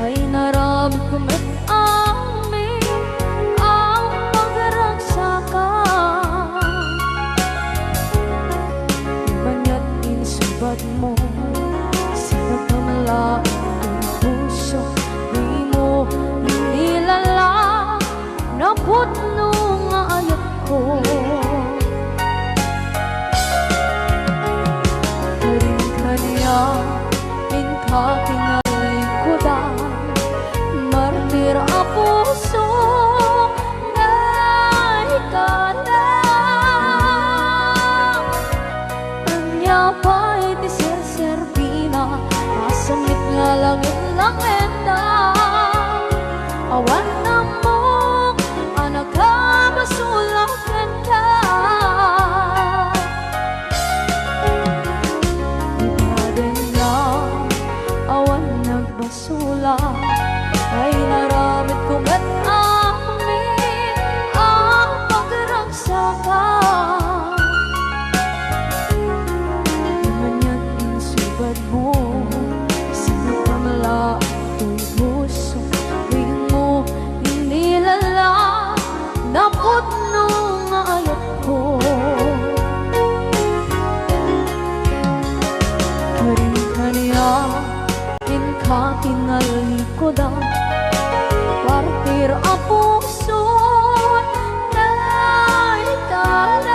ay naramit ko met amin ang pagragsaka. Banya't insubat mo, sinagkamalain ang puso, di mo nilala na putno nga ayat ko. Karin-kanya inka kinalikodan, martir a puso na ikalang. Anya pa'y ti serservina, masamit nga langit lang enda. Awan na mo, anak ka basulakan ka. Ibaden na, awan nagbasula, ay naramit ko met amin ang pagragsaka. Imanyan insubad mo, sinagkamala ito'y puso, di mo inilala na putno nga ayat ko. Karin-kanya inka tinalikodan, partir a puso na ikalang.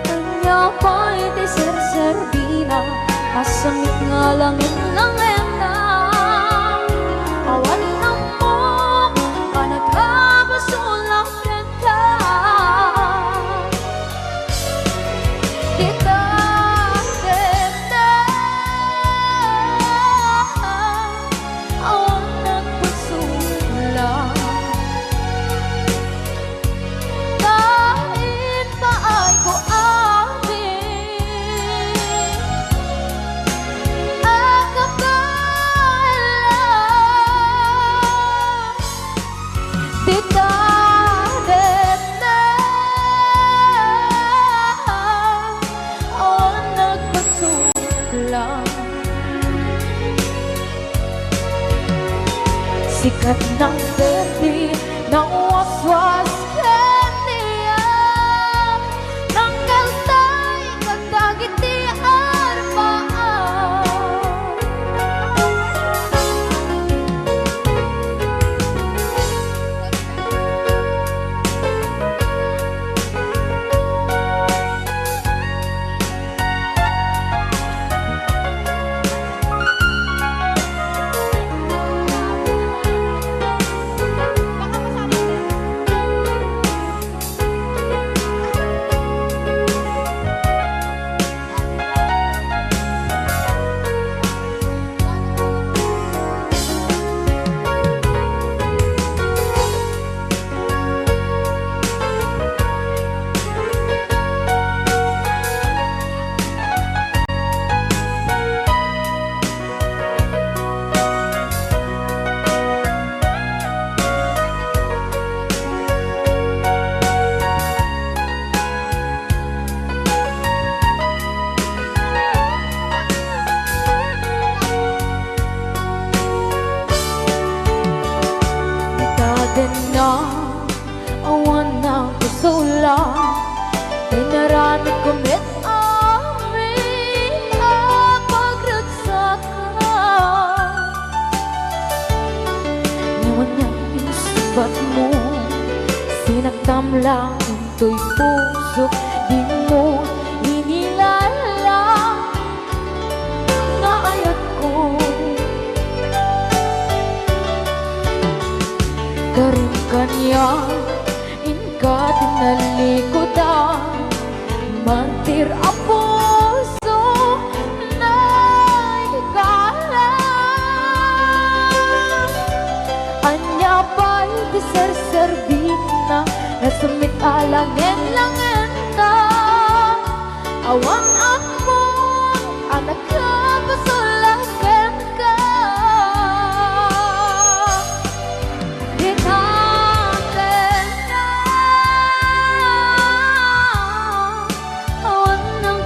Kanya pa'y ti serservina, asamit nga langit lang enda. Awan na mo, anak ka basulakan ka. Kita denda, awan nagbasula. Kahit paay ko amin akapalan, di tadet na awan nagbasula. Sikat ng berdi na waswas kaniya, nang kaltay kagdagit di arbaan. Ikaden na, awan na kusula, inaramit ko met amin ang pagragsaka. Ngayon na insubat mo, sinagtam lang ito'y puso, di mo inilala na ayat ko. Karin-kanya inka tinalikodan, martir a puso na ikalang. Anya pa'y ti serservina, nasamit alangin langin na. Awan ako, anak ka basulakan ka. Awan ng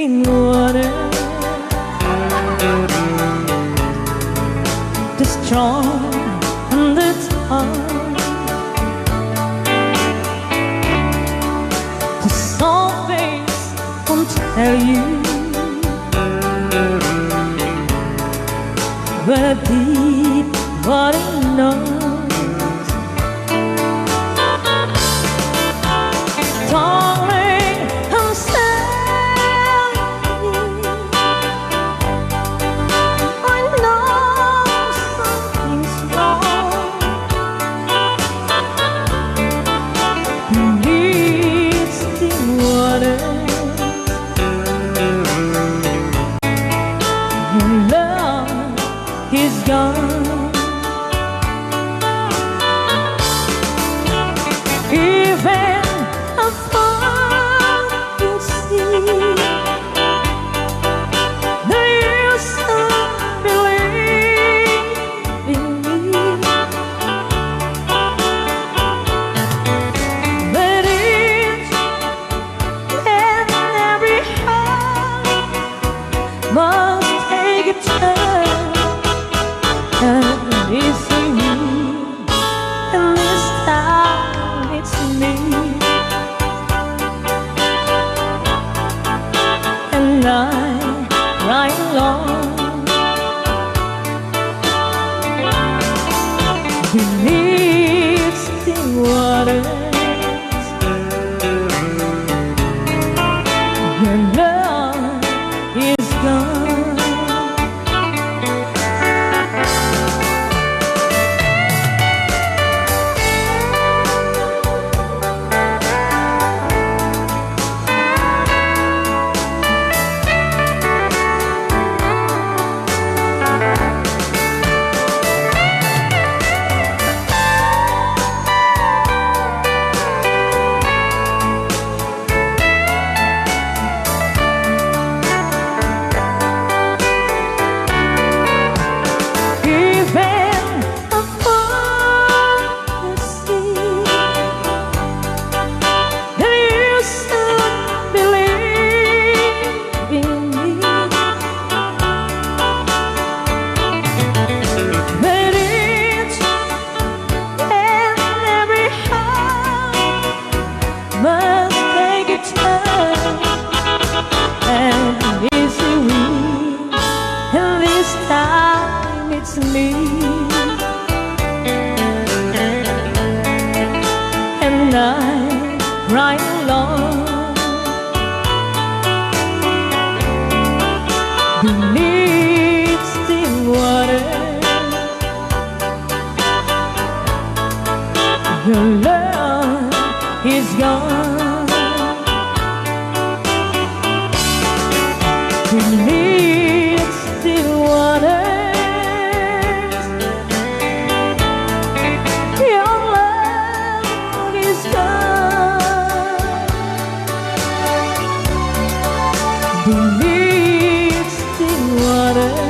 misty water, the strong and the tall, the soft face won't tell you where deep body knows. Darling, I'm saying I know something's wrong. Beneath the waters, your love is gone. Even afar you see that you still believe in me, but each and every heart must take a turn, and it's you, and this time it's me, and I ride along beneath the waters. Your love is gone. Right along beneath the waters, your love is gone. Beneath the waters, your love is gone. Beneath the waters,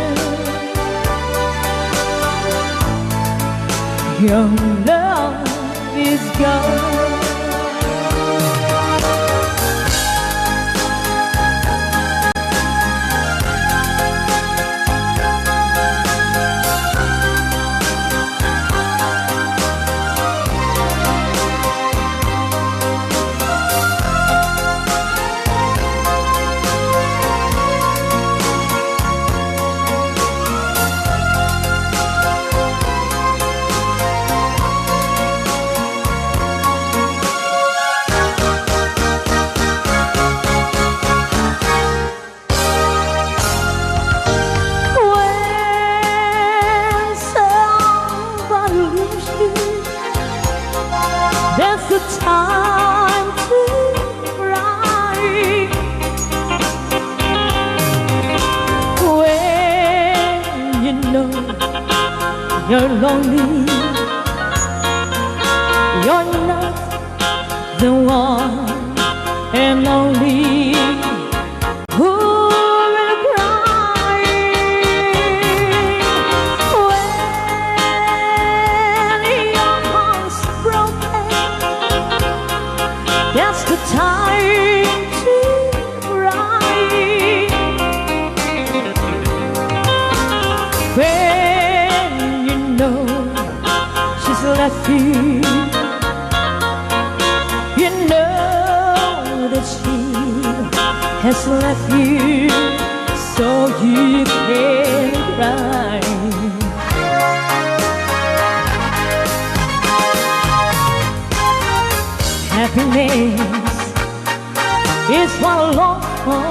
your love is gone. That's the time to cry. When you know you're lonely, you're not the one and only who will cry. When your heart's broken, that's the time to cry. When you know she's left you, you know that she has left you, so you can cry. Happiness is what I long for.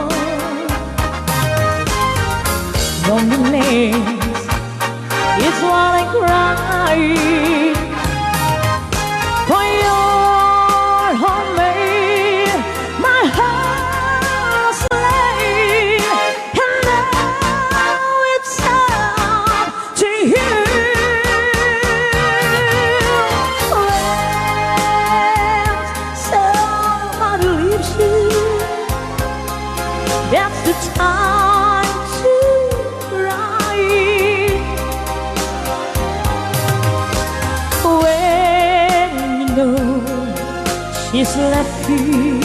Loneliness is what I cry. For your homemade, my heart's laid, and now it's up to you. That's the time to cry. When you know she's left you,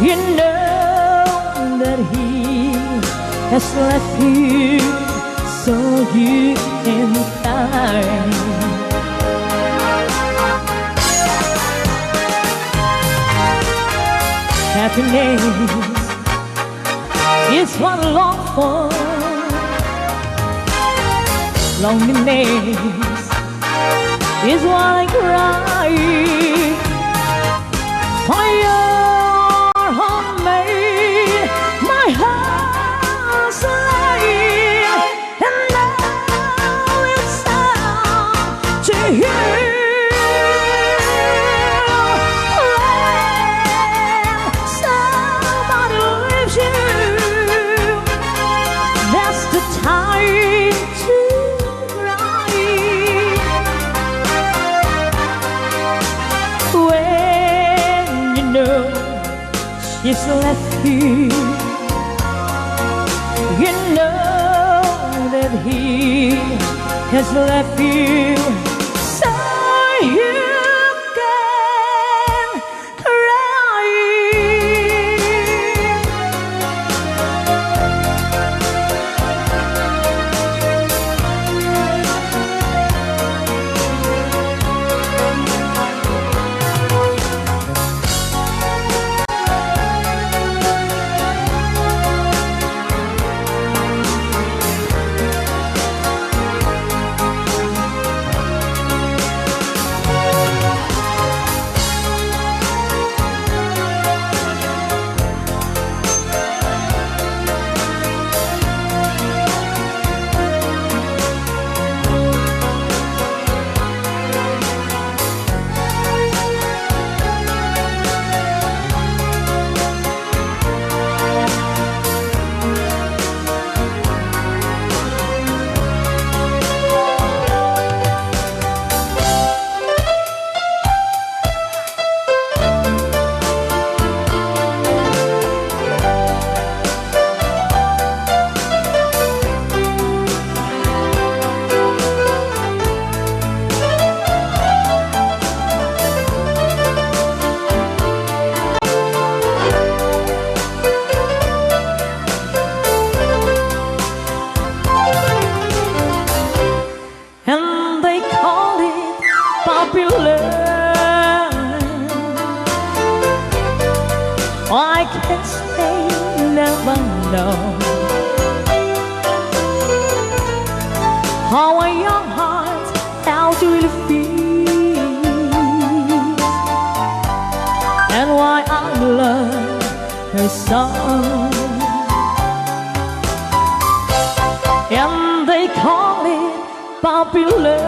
you know that he has left you, so you can cry. Happiness is what I long for. Loneliness is what I cry. For your homemade, my heart's laid, and now it's up to you. She's left you, you know that he has left you, so you can cry. I can't say never know how a young heart how to really feel, and why I love her song. And they call it popular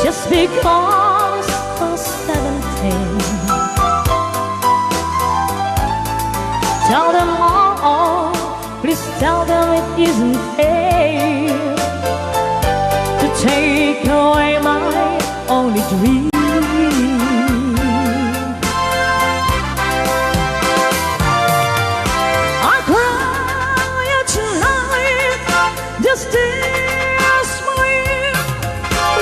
just because I'm 17. Tell them all, please tell them it isn't fair to take away my only dream. I cry tonight, just tears for you.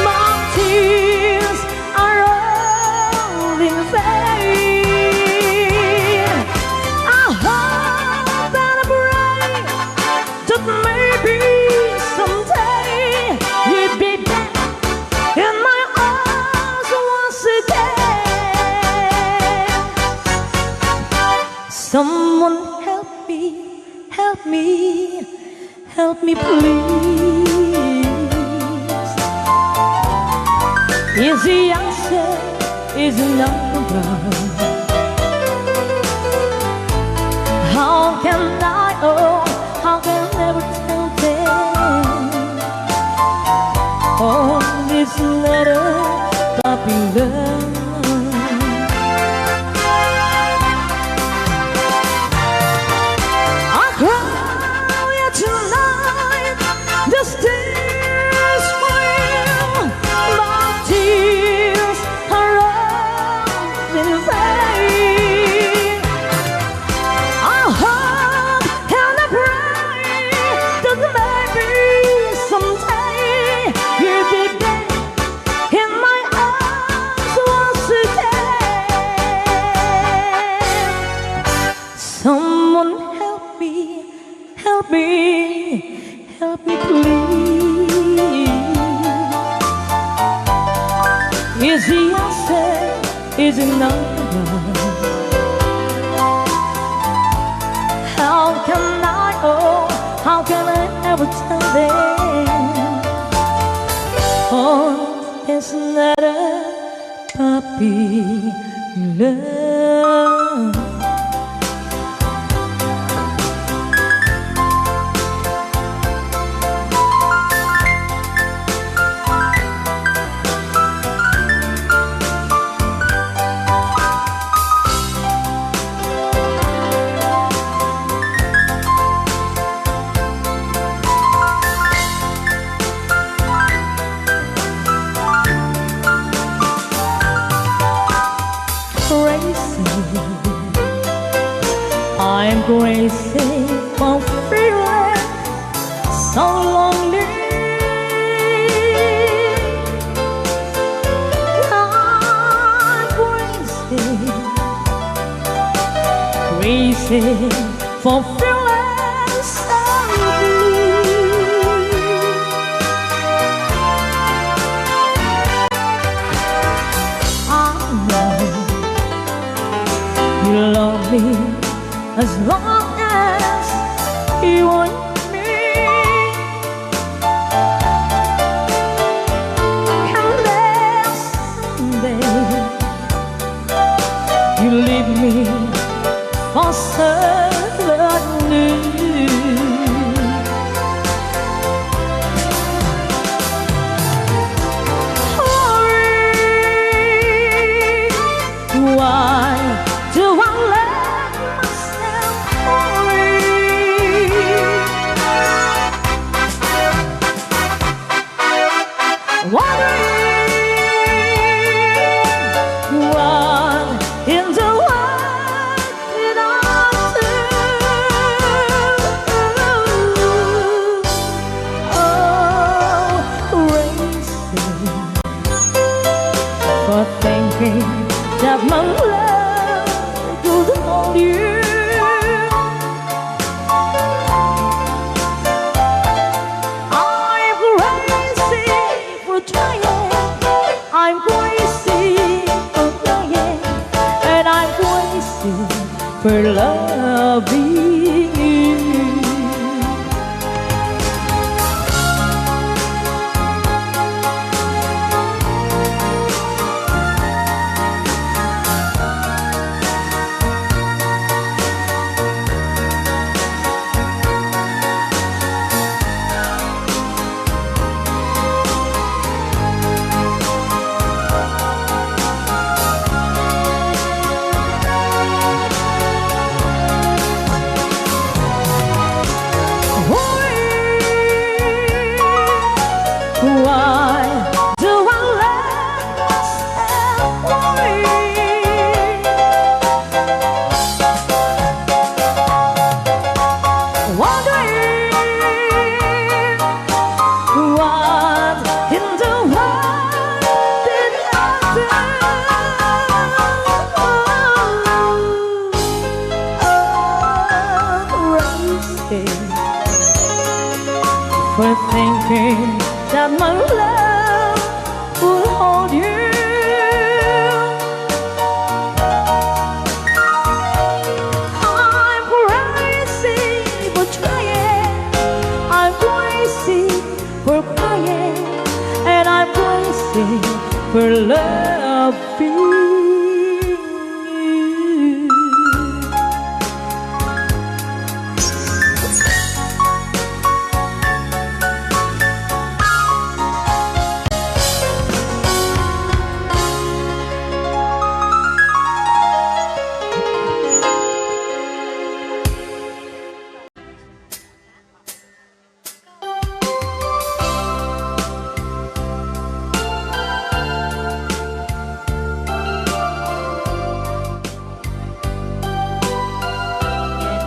My tears are all in vain. I hope Someone help me, help me please. Is the answer is number? How can I, oh, how can I never tell them? Oh, this letter, puppy love. I cry tonight, the stairs fall, my tears are running in vain. I hope and I pray that maybe someday you'll be there in my arms once again. Someone help me please. Is the answer, is it number? How can I, oh, how can I ever tell them? Oh, it's not a puppy love. I'm crazy for feeling so lonely. I'm crazy for feeling so blue. I know you love me as long as you want me. And then someday you leave me for someone new. Why do I let what in the world did I do? Oh, crazy for thinking that my love would hold you. I'm crazy for trying, and I'm crazy for loving you. Why do I let myself worry? Wondering what in the world did I do? Oh, crazy for thinking that my love will hold you. for loving you.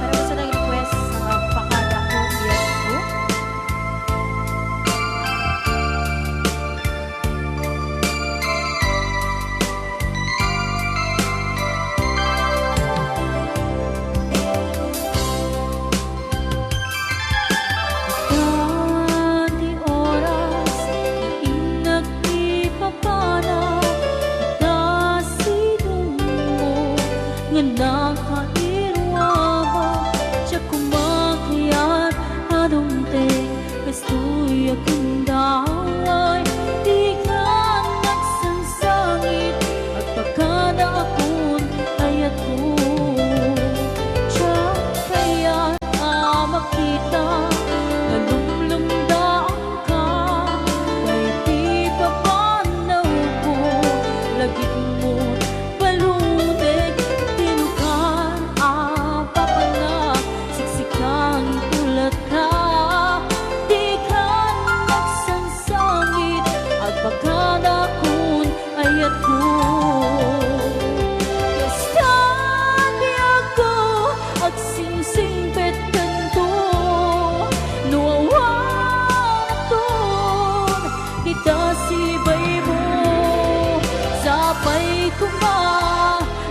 Para sa nag-request sa pakada ko, yes po. Dati oras na inagpipapana itasidong mo nga nakairwaba siya kumakayat adungteng kastoy akong daway di ka nagsansangit at pagkada akong ayat ko siya kaya makita na lumlumdaan ka kay di pa panaw ko lagit mo balunig tinukan papanak siksikan tulad ka di ka nagsansangit at pagkada kun ayat ko Kastani ako at singsingpet kanto nuawaton kita sibay mo sapay kuma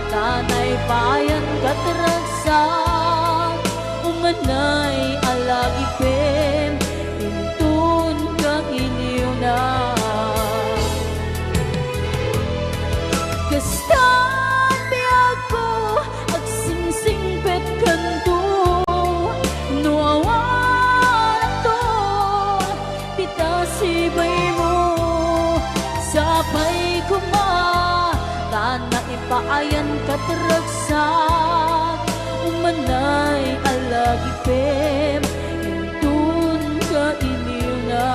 tanay bayan kataragsak umanay alagipin pintun ka iniw na Kastani ako at singsingpet kanto nuawaton pita sibay mo sapay kuma tana ipaayan kataragsak umanay alagipem intun ka iniw na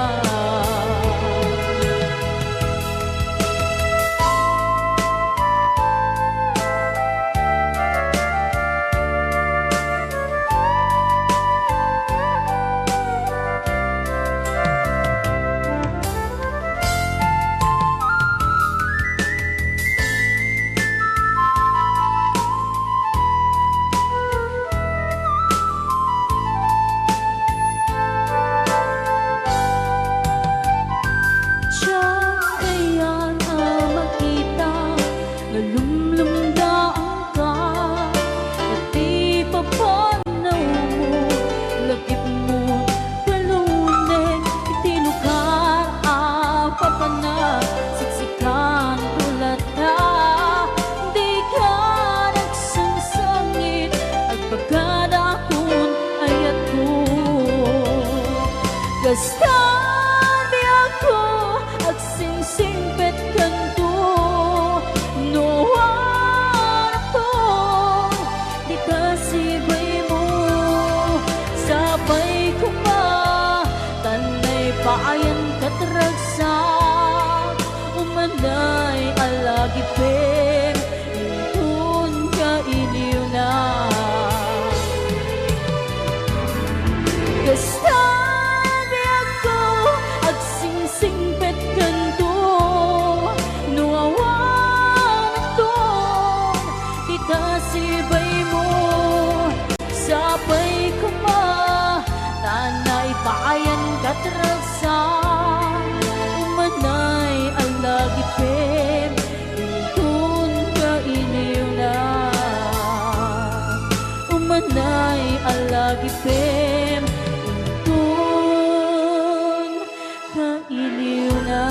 siya kaya na makita na lumlumdaan ka at di pa panaw mo lagip mo balunin itinukar papanak siksikan tulad ka di ka nagsansangit at pagkada kun ayat ko Kastani ako at singsingpet kanto nuwaton di ka sibay mo sabay kuma tanay paayan kataragsak umanay alagipin intun ka iniw na Kastani ako at singsingpet kanto nuawaton kita sibay mo sapay kuma tanay paayan kataragsak umanay alagipin intun ka iniw na umanay alagipin intun ka iniw na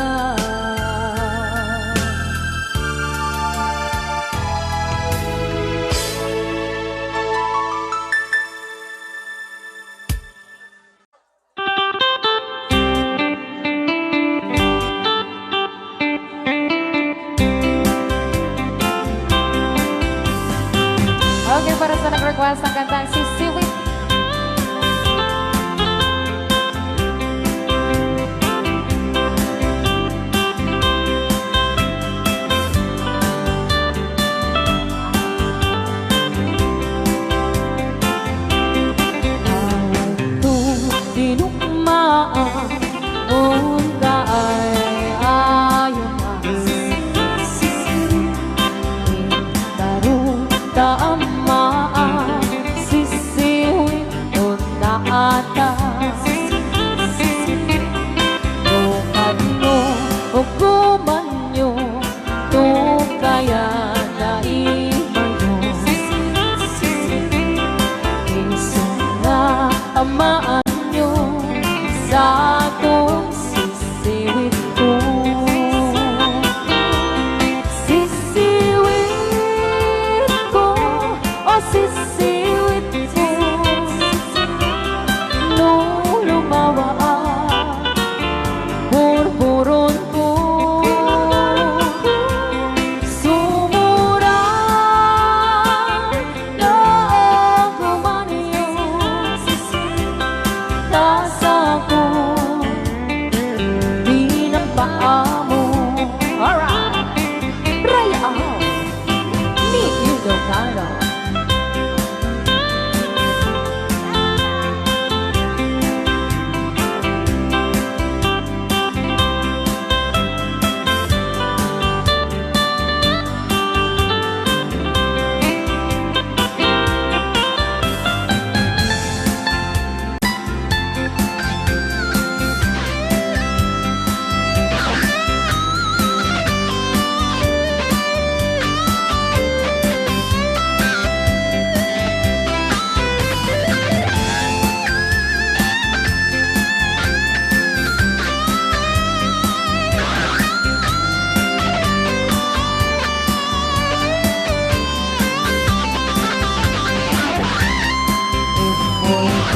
nag-request ng kantang Sisiwit. Amaan nyo sa atong sisiwit ko. Sisiwit ko, o sisiwit ko, nung lumawa burburon ko. Sumura na gumanyo tasa ko, di ng paa mo. Alright! Raya ako ni Ilocano.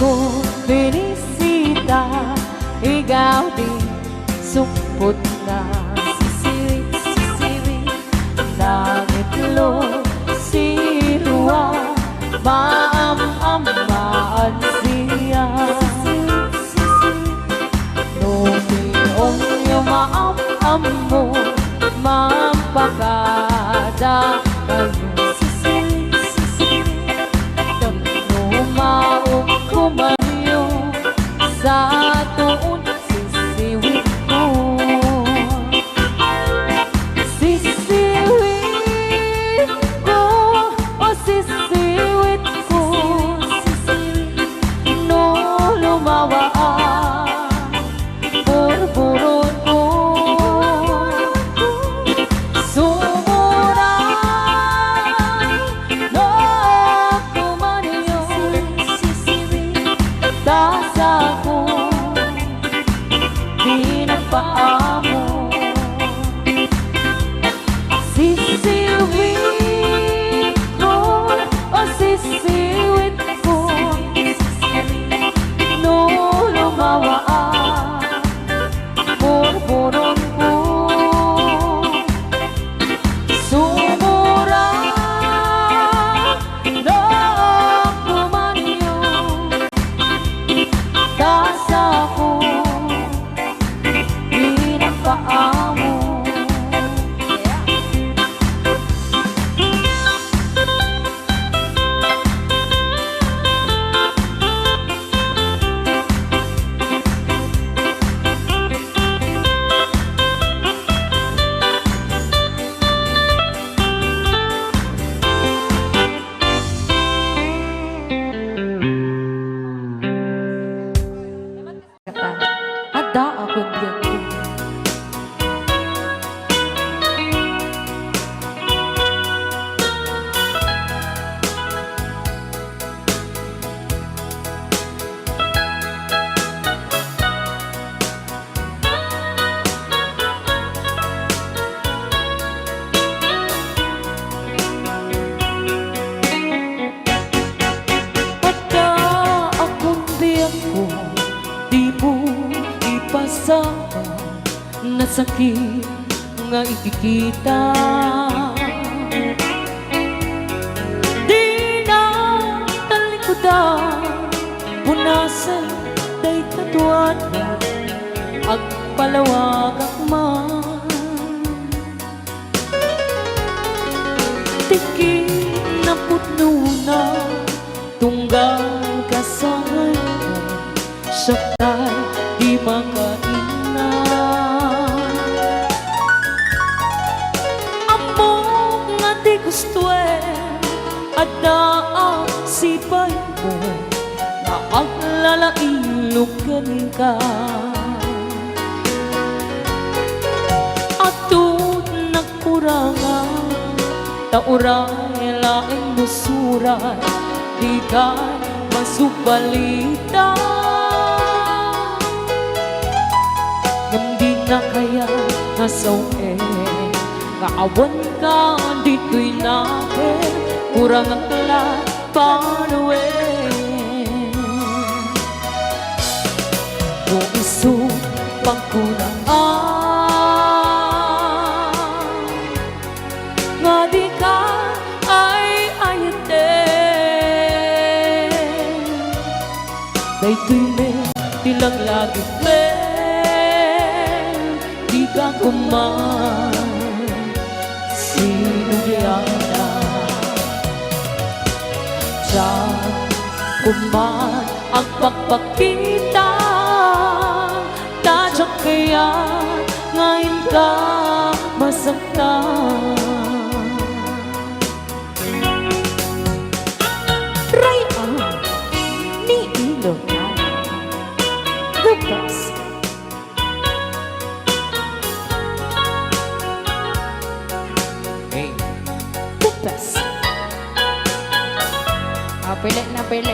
Ko binisita, ikaw din supot na. Sisiwit, sisiwit, langit lo, sirua, maam-amaan siya. Noong yung maam-am mo, mampakada kayo. Kumanyo sa tuon sisiwit ko. Sisiwit ko, o sisiwit ko, no lumawa burburon ko. Sumura no kumanyo tasa ko, di ng paa mo. Sisiwit ko, o sisiwit ko, no lumawa burburon ko. Sumura no kumanyo tasa ko, di ng paa mo. Ada akong biyak ko. Na sakit nga ikikita, di na punasan day katuan ag palawag akman tiki na putno na tunggal kasahan syakay di makainan among nga di gusto at naang sipay mo na ang lalailugan ka atut nagkurangan tauray laing musuray di ka masubalita hindi na kaya nasawe nga awan ka dito'y nakin kurang ang talat panawin kung iso pagkunaan nga di ka ay ayatin daytoy me tilang lagi di ka kuman sinugiyana diyan kuman ang pagpakita tadyak kaya ngayon ka masaktan Rayan ni Ilocano the best. Hey, The best. Pili na pili.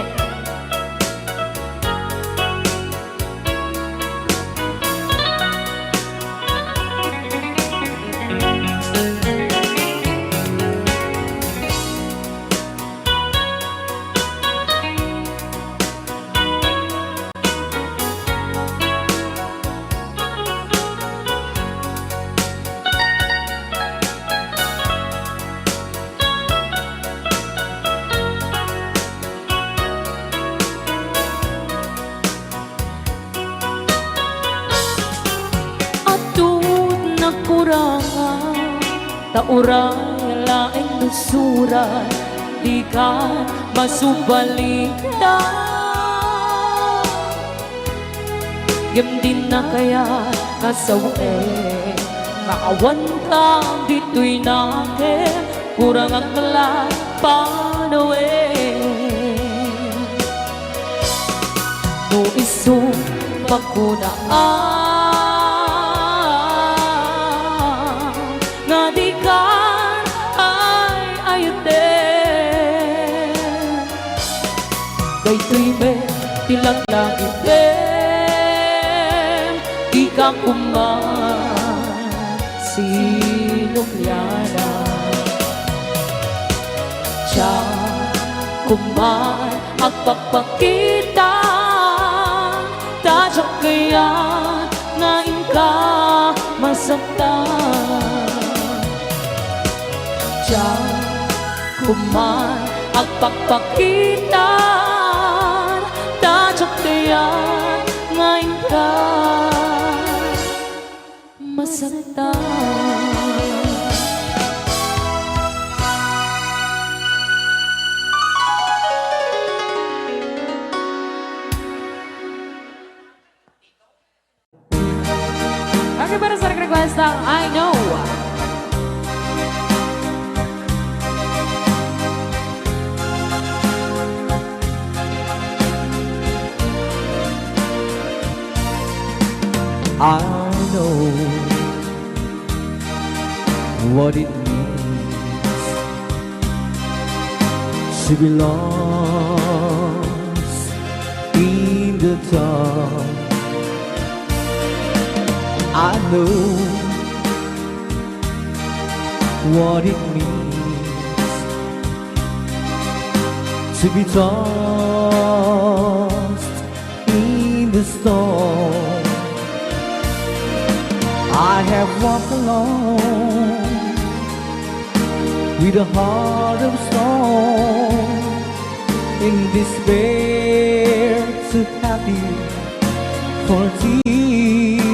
Kurangan tauray laing nusuran di ka masubalita gam din na kaya kasawe maawan ka dito'y nakin kurang ang talat panawin no iso pagkunaan nga di ka ay ayatin daytoy me tilang langit di ka kuman sinugyana siya kuman ang pagpakita tadyak kaya ngayon ka masaktan diyan kuman ang pagpakita tadyak kaya ngayon ka masaktan Okay, para sa request ng I Know. I know what it means to be lost in the dark. I know what it means to be tossed in the storm. I have walked alone with a heart of stone, in despair, too happy for tears.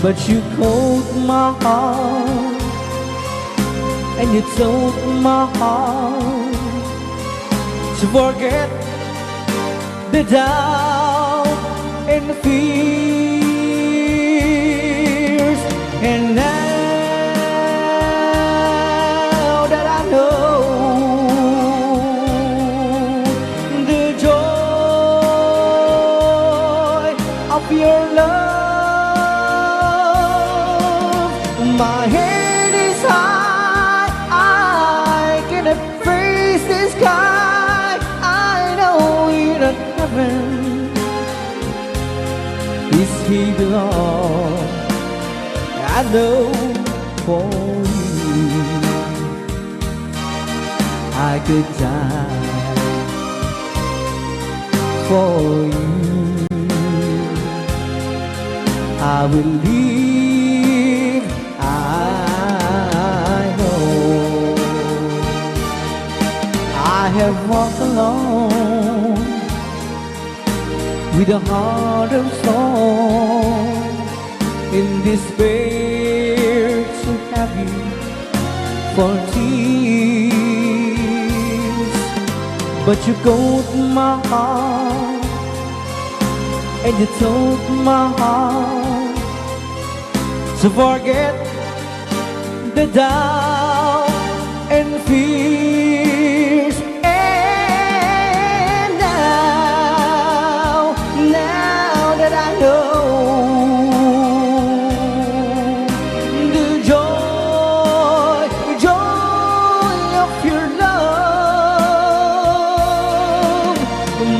But you called my heart, and you told my heart to forget the doubt and fears. And now that I know the joy of your love, my head is high, I cannot face the sky. I know you're not heaven, is he belong? I know for you I could die for you. I will live, I know. I have walked alone with a heart of stone, in despair, too heavy for tears. But you called my heart, and you told my heart to forget the doubt and fears. And now that I know the joy of your love,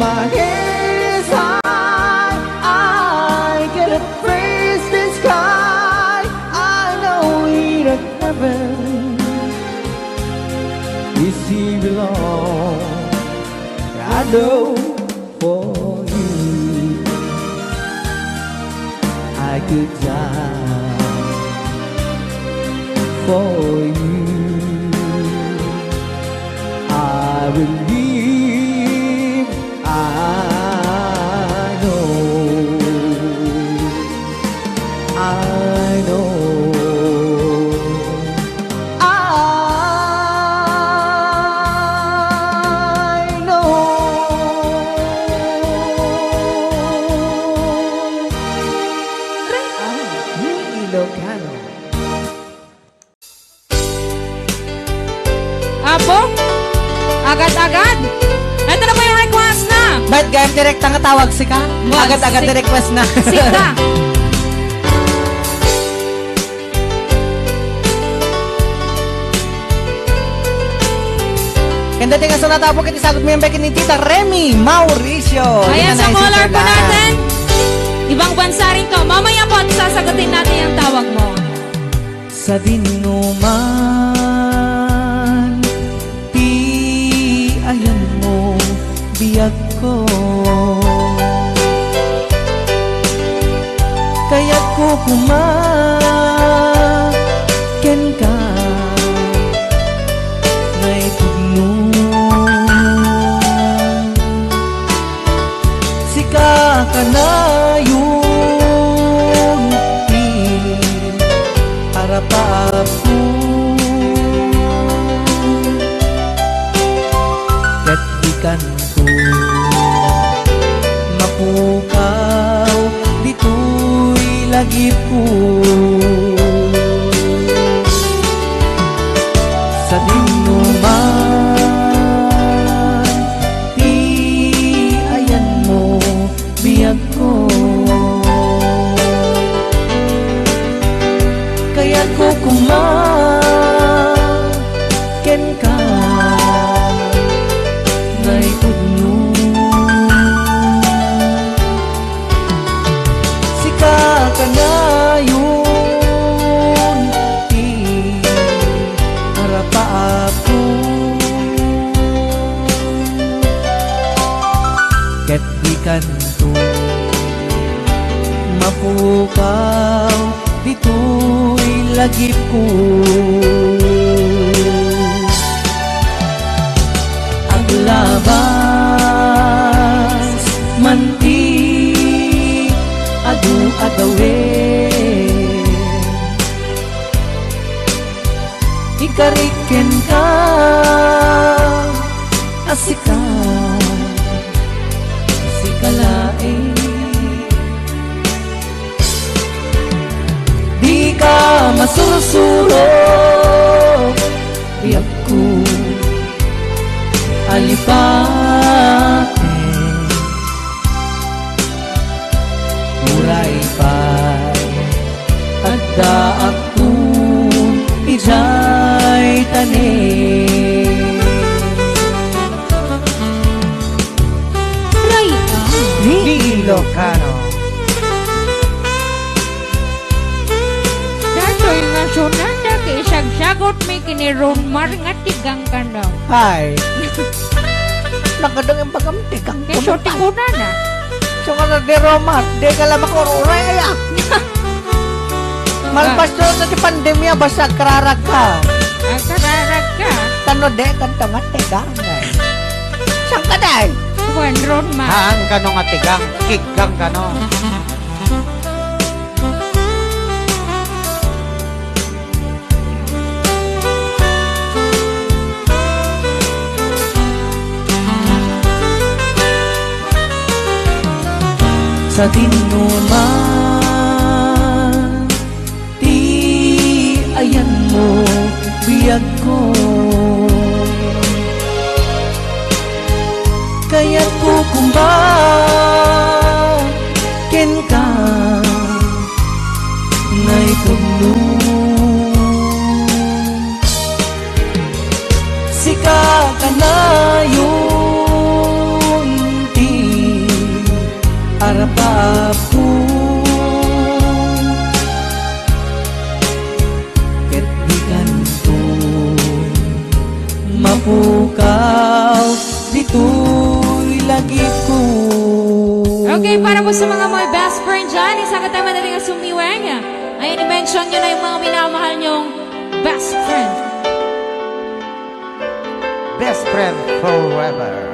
my head is high, I cannot face the sky. I know in heaven is he belong. I know for you I could die for you. I will live, I know, I know, I know. Ilocano. Apo? Agad-agad? Ito na po yung request na. Ba't gayam direct ang tawag si ka? Agad-agad si- request na. Sika. Kanda tinga sa natapok iti sagot mo yung bekin ni Tita Remy Mauricio. Ayan sa caller po natin. Ibang bansa rin to. Mamaya po at sasagutin natin yung tawag mo. Sa dinuman, ti ayan mo biyag ko, kaya ko kumaken ka ngay tugno. Sika ka na yung harap ako, kat di kanto mapukaw dito'y lagi po. Sa dinuman, ti ayan mo biyag ko, kaya ko kumaken ka ngay tugno. Sika ka na yun, ti harap ako, ket di kanto mapukaw dito'y lagi po. Ang palabas manti adu adawe ikariken ka asika sikalae di ka masurusuro biyak ko alipate uray pa adda akun ijay tane Ilocano. Datoy nga sunanda kay isagsagot may kiniron mar nga tigang ka daw. Hi. Nakadang yung pagamtikang Kaya shooting ko na. So nga na di Romar, di ka lang makururay kaya. Malpas doon sa di pandemya, basta kararag ka. Ang kararag ka. Tano de, kanto nga tigang. Saan ka day? Buwan ron ma. Haan ka nung atigang, kigang ka no. sa tinuman ti ayan mo biyag ko kaya't kukumba ken ka ngay puno sika ka na yun ti arapapu ket di kanto mapukaw dito'y lagi ko. Okay, para po sa mga best friend dyan, isang katama natin ang sumiweng. Ayun, i-mention nyo na yung mga minamahal nyong best friend. Best friend forever.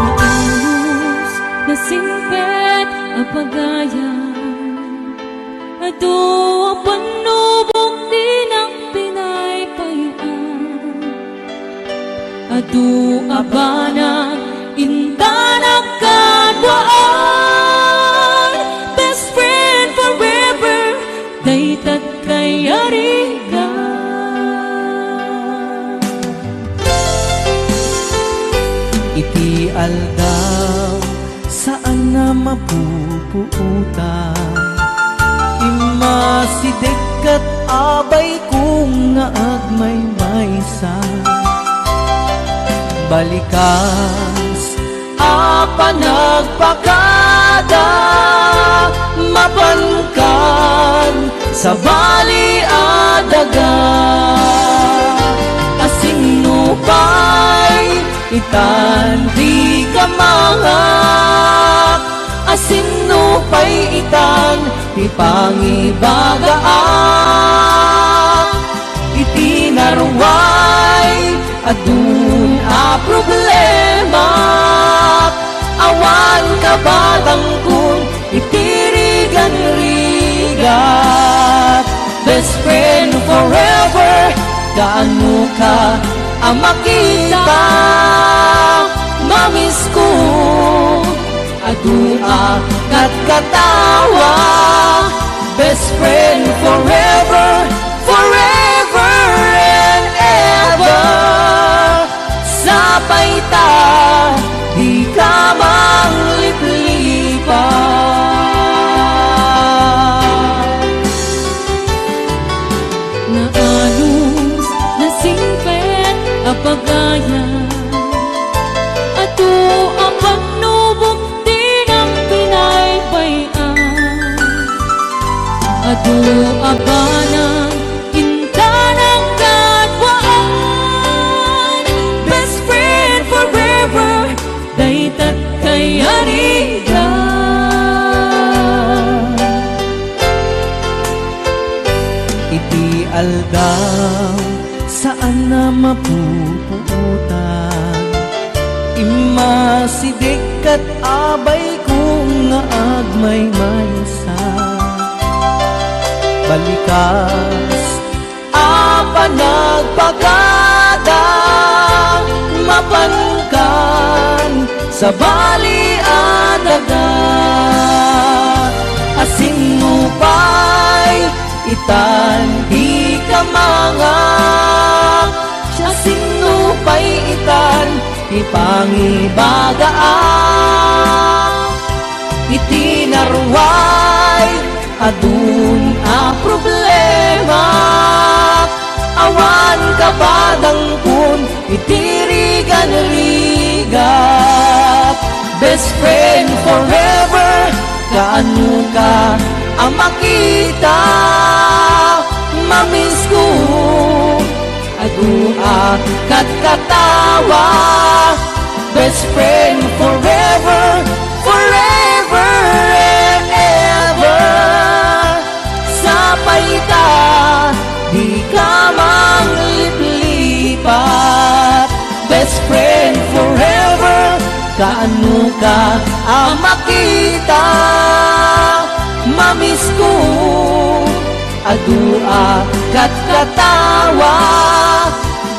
Maayos na simpet apagaya Ado ang panubok din ang pinaypayan Ado abana intanak kadwaan Best friend forever daytat kayari ka Iti aldaw saan na mapupuutan Imasideg kat abay kung nga agmay maysa Balikas apa nagpakada Mapankan sa bali adaga Asino pa'y itan di ka mangak Asino pa'y itan di pangibagaan Iti narway adun a problema Awan ka batang kun itirigan-rigat Best friend forever gaano ka ang makita Mamis ko adua kat katawa Best friend forever, forever and ever Sapay ta, di ka mangliplipan Naalos na singpet apagaya Ato ang panubok din ang pinaypayan Ato abanang daw saan na mapuputan. Imasidik kat abay kung nga agmay maysa. Balikas apa nagpagada mapankan sa baliadaga. Asin mo pa'y itan di ka mangak. Asin mo pa'y itan ipangibagaan. Itinarway adun a problema. Awan kapadang kun itirigan-rigat. Best friend forever, kaano ka ang makita. Mamiss ko adua kat katawa. Best friend forever, forever and ever. Sapay ta, di ka mangliplipat. Best friend forever, kaano ka ang makita. Mamiss ko adua kat katawa.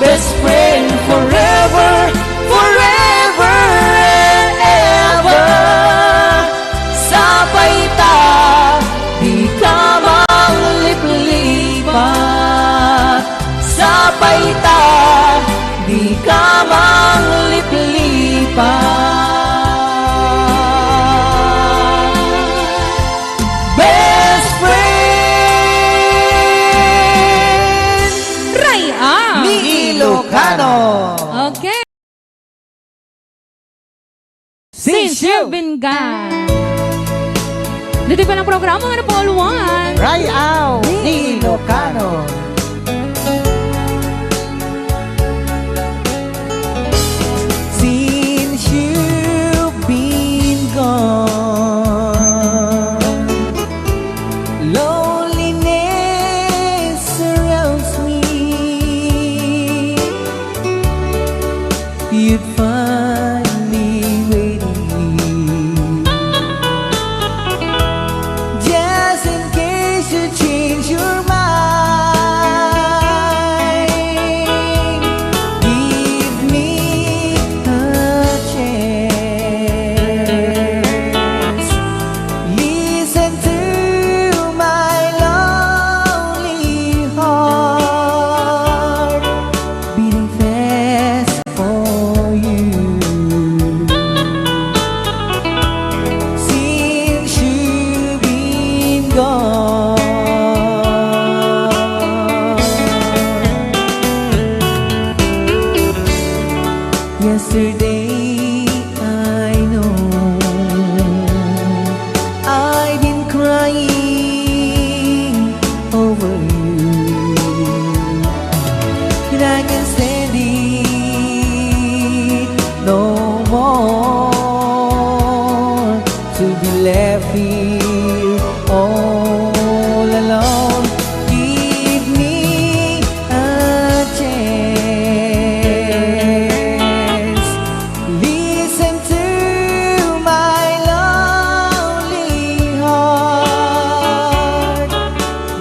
Best friend forever, forever and ever. Sapay ta, di ka mangliplipat. Sapay ta, di ka mangliplipat. Best friend Ray ah! ni Ilocano. Okay. Since You've been gone. Dito pa ng programa nga na panguluan. Ray out ni Ilocano. Since you've been gone, loneliness surrounds me. You'd find me waiting, just in case you change your mind. Give me a chance. Listen to my lonely heart beating fast for you. Since you've been gone, yesterday I know I've been crying over you, and I can stand it no more to be left here all alone. Give me a chance. Listen to my lonely heart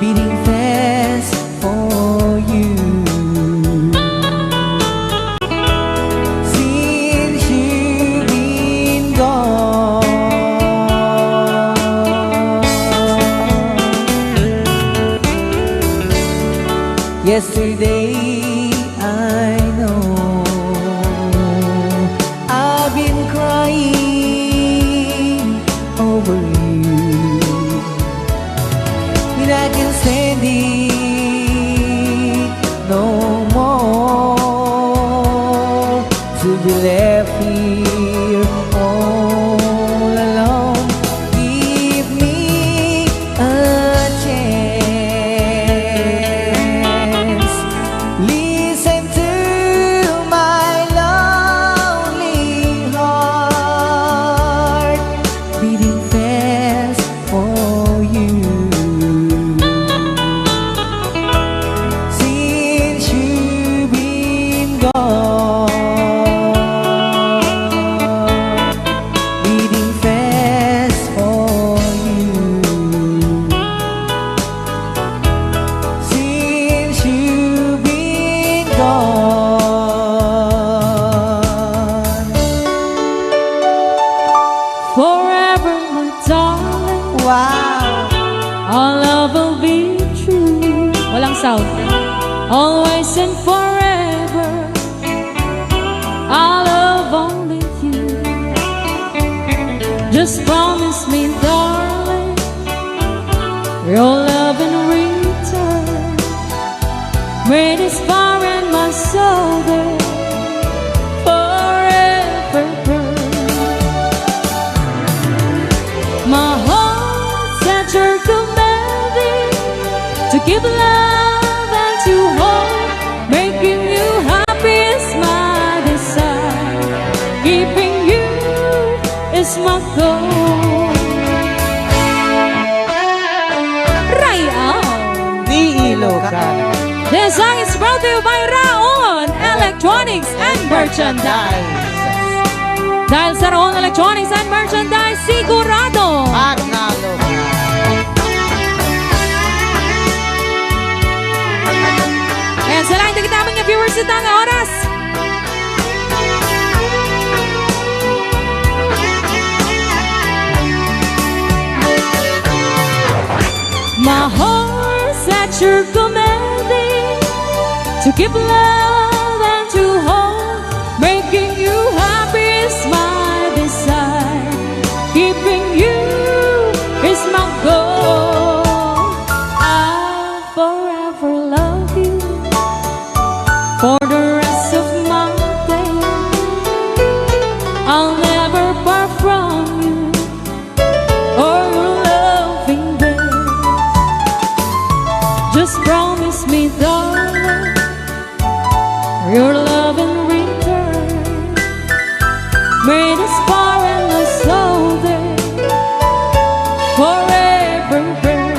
beating fast for you. Since you've been gone, yesterday I know I've been crying over you, and I can stand it no more to be left here all alone. Give me a chance. forever, my darling. Wow! Our love will be true. Walang sound. Always and forever, I love only you. Just promise me, darling, your love in return. May this fire in my soul there forever burn. My heart's at your commanding to give love and to hold. Making you happy is my desire. Keeping you is my goal. Right on. Ni Ilocano. This song is brought to you by Raon Electronics and Merchandise. Dahil sa Raon Electronics and Merchandise, sigurado. Panalo ka. Ayan, sa lahat ng namin nga viewers ito ang oras. My heart's at your commanding to give love and to hold. Making you happy is my desire. Keeping you is my goal. I'll forever love you for the rest of my days. I'll never part from you or your loving grace. Just promise me, darling, your love in return. May this fire in my soul there forever burn.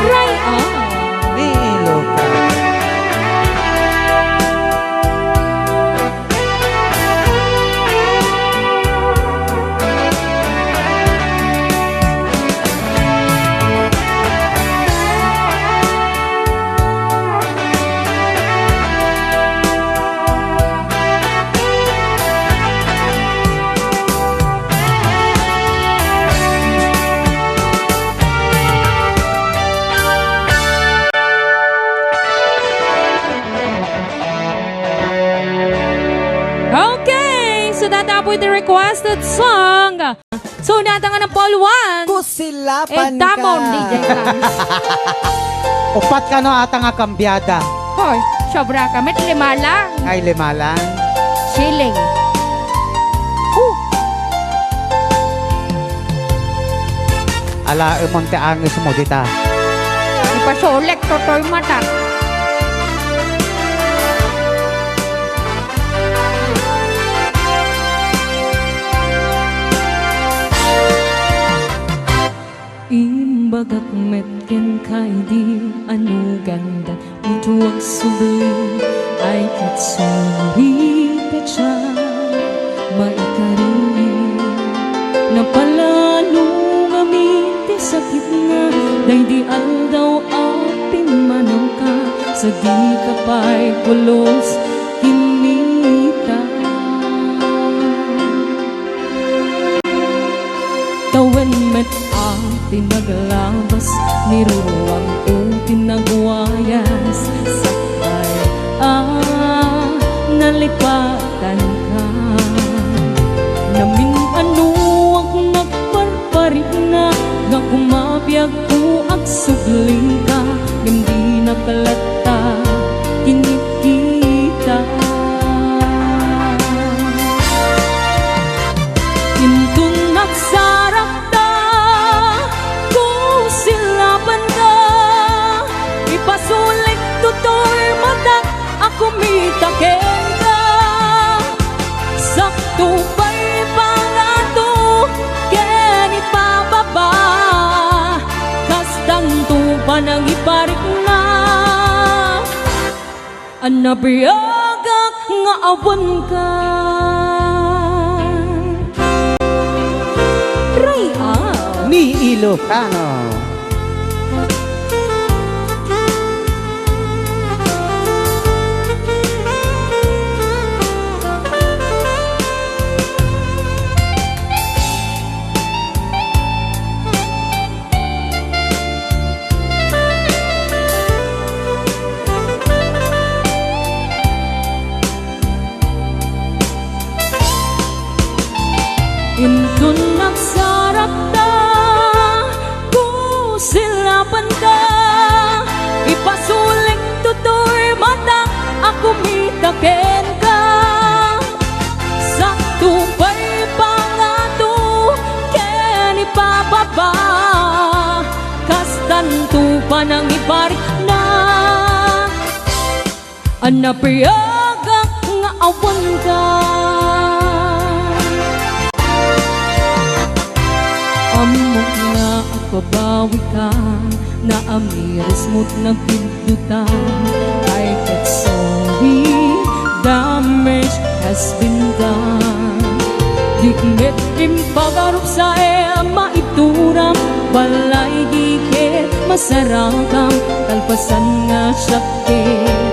Right on. Ni Ilocano. Okay, so tatapoy the requested song. So natangan ng Paul 1. Kusilapan ka. Tamon, DJ Rams. Upat ka no ata nga kambyada. Hoy, sobra ka. Met 5 lang. Ay, 5 lang. Shilling. Ala, umang angis mo dita. Ipasolek, totoy mata. Imbagak metken kay di ano ganda Utuwag subli ay katsuri pecha Maikari Napalalo ngamiti sakit nga Day di aldaw apin manaw ka Sa di kapay kulos kinita Tawen met tinaglabas niruwang o tinagwayas sakay nalipatan ka namin ano ang nagparparit na nga kumabiyag ko ang subling ka hindi nakalata kinikita intun nagsarap Ipasulit tutoy mata ako mitaken ka Sakto pa'y pangato ken ipababa Kastang tupa nang iparik na Anabiyagak nga awan ka Raya Ni Ilocano. Intun nagsarap ta, kusilapan ka, ipasuling tutur mata, ako mitaken ka. Sakto pa'y pangato, ken ipababa, kastanto pa nang iparik na. Anapriagak nga awan ka, amok nga pabawi ka, na amiris mo't nagpindutan. I get sorry, damage has been done. Dikmet impagarup sa maituram, balay dikit masarakam, kalpasan nga sakit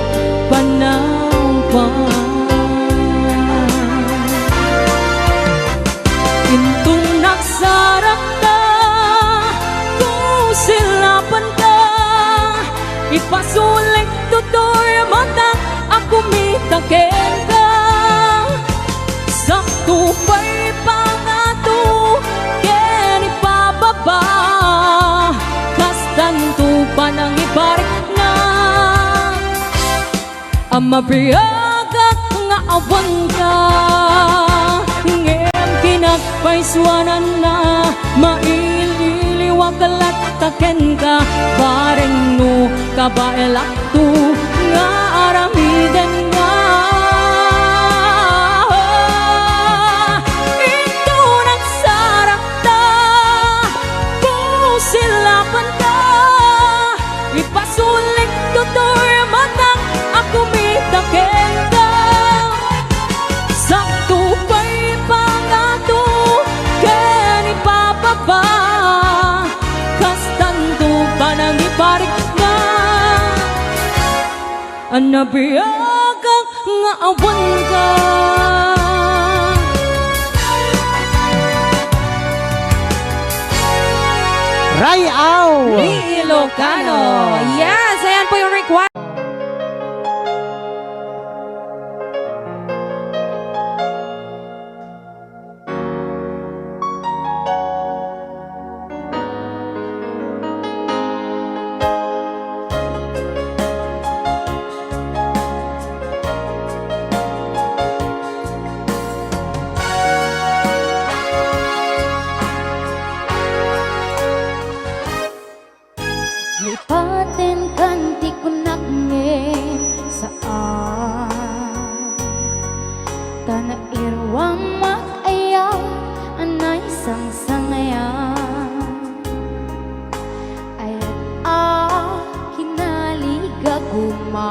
panawpan. Intong nagsarap ta, kusilapan ka, ipasuling tutor mata, ako mitaken ka. Sakto pa'y pangato, ken ipababa, kastanto pa nang iparik na. Amapriagak nga awan ka, ngem kinagpaiswanan na, maililiwag kalat taken ka, bareng no kabaelakto nga aramiden nga. Ito nagsarap ta, pusilapan ka, ipasuling tutor mata, ako mitaken ka. Sakto pa'y pangato, ken ipababa, kastanto pa nang iparik na. Anabriagak nga awan ka. Rayaw! Ni Ilocano. Yes, ayan po yung request. Lipatin kanti kunak nge saan Tana irwang mag-ayaw anay sang-sangayan Ayat kinaliga guma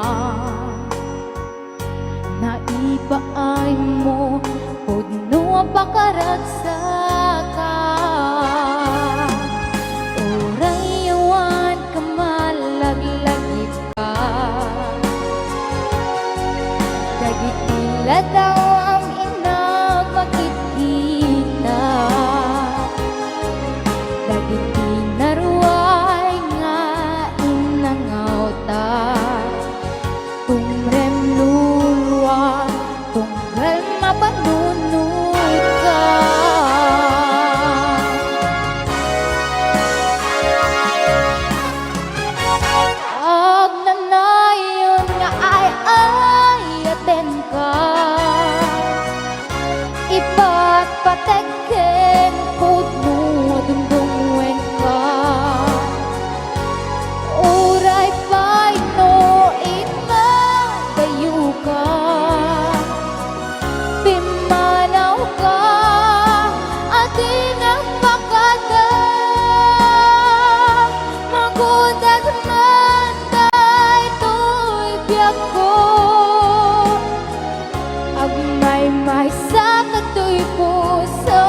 Naipaay mo Pudno bakaragsakan Orayawan kamalag-lagip ka Dagitila daw ang inang makikita Dagiti naruay nga inangauta Tumrem lulwa tunggal mapanunod ka Ag nanayon nga ay aten ka Iba't pateken pudno dungdungwen ka Uray pa'y no imagayo ka Pimanaw ka at inagpakada Magudag man day to'y biyak ko Agmay-may sa kato'y puso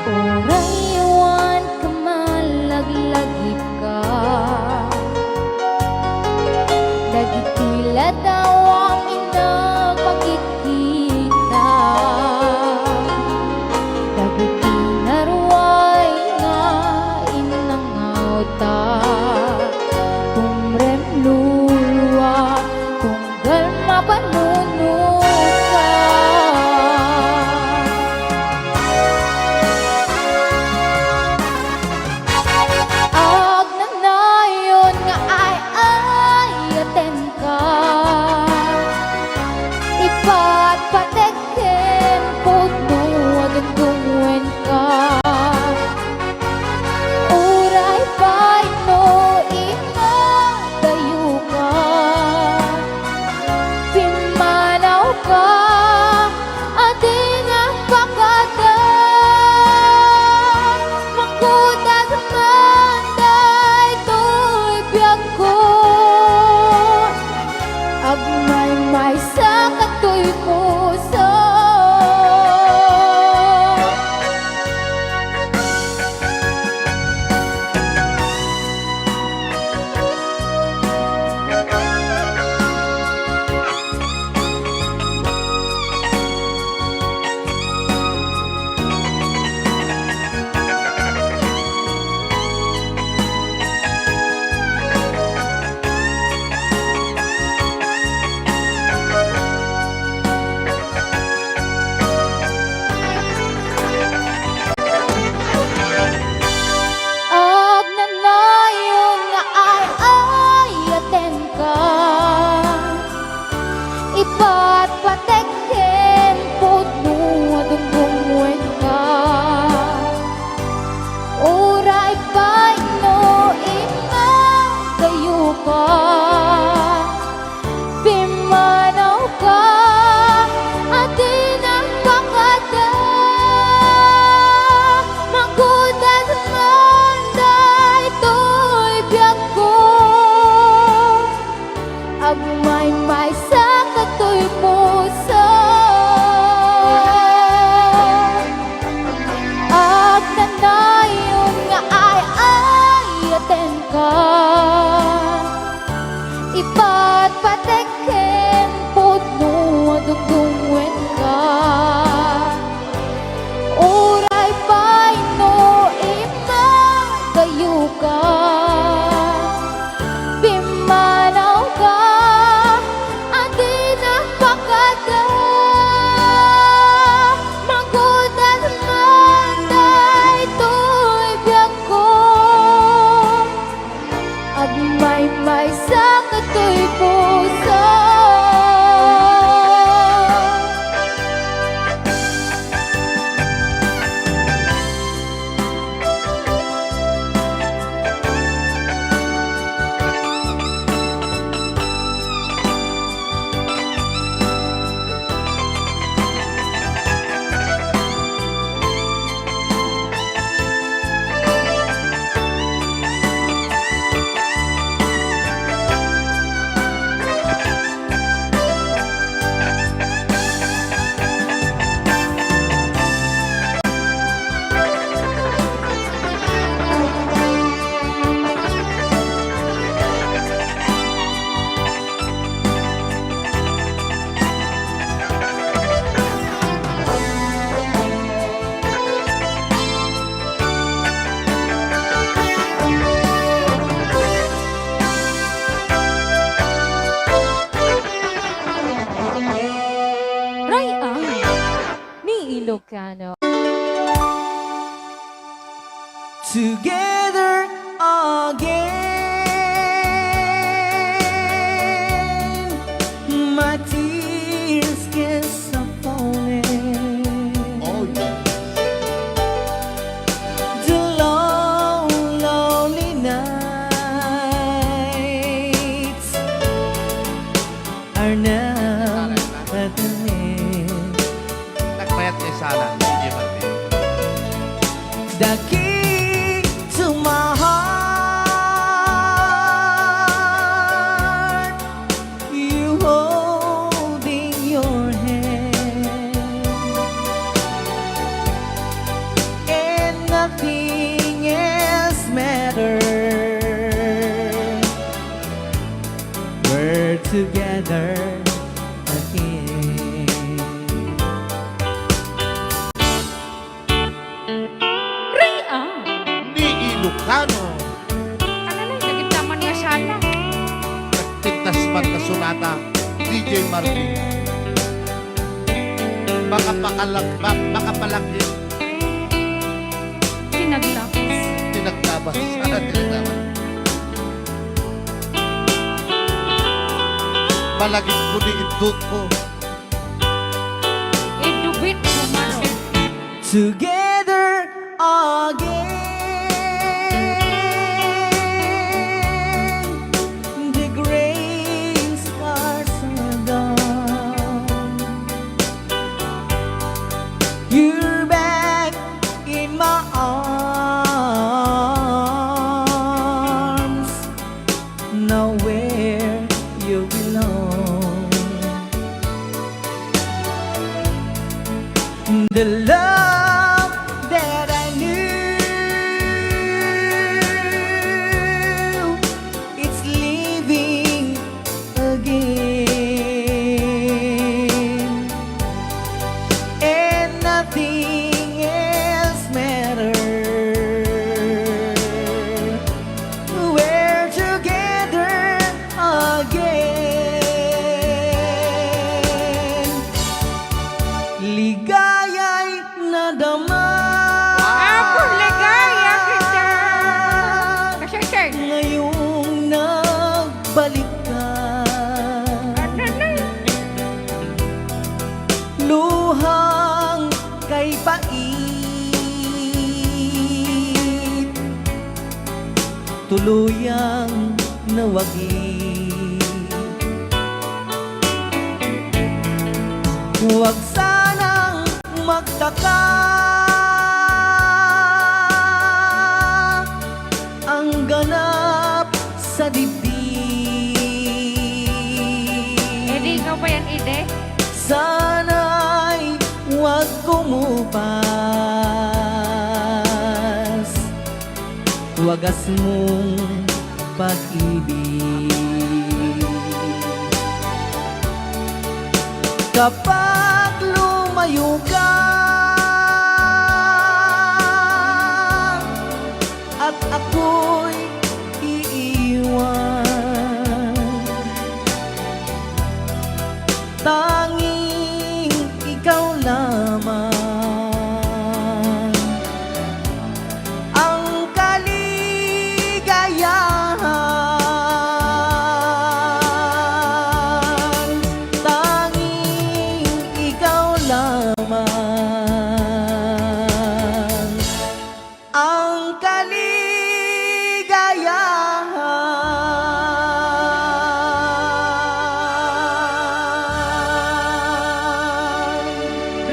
Orayawan kamalag-lagip ka Dagitila daw ang inang makikita Dagiti naruay nga inangauta Tumrem lulwa tunggal Agmay-may sa kato'y puso, ag nanayon nga ay aten ka, ipatpateken pudno dugdungwen ka, uray pa'y no imang kayo ka, bimanaw ka, adi napakada, magudan man daytoy biyak ko, agmay-may sa kato'y puso. Rayang ni Ilocano. Together again, my tears can't stop falling. Oh, yeah. The long, lonely nights are now at an end. Nagpayat ni Sala, DJ Martin. The key to my heart, you holding your hand, and nothing else matters. We're together again. Rayang Ni Ilocano. Ano na, naging tama niya sana. Nagpintas man na sunata, DJ Martin. Baka palaki, Sinaglapis. tinaglabas. Tinaglabas. Malagit ko ni indot ko. Idubit kumano. Together again, the gray scars are gone. You're back in my arms, now where you belong. The love that I knew, it's living again, and nothing else matters. We're together again. Ligaya'y nadama. Ako, ligaya kita. Kasi, sir, Ngayong nagbalik ka, ano na? luhang kay pait, tuluyang nawagi. Huwag sanang magtaka ang ganap sa dibdib. Sana'y huwag kumupas, wagas mong pag-ibig. Kapag lumayo ka at ako'y iiwan, tanging ikaw lamang ang kaligayahan. Tanging ikaw lamang ang kaligayahan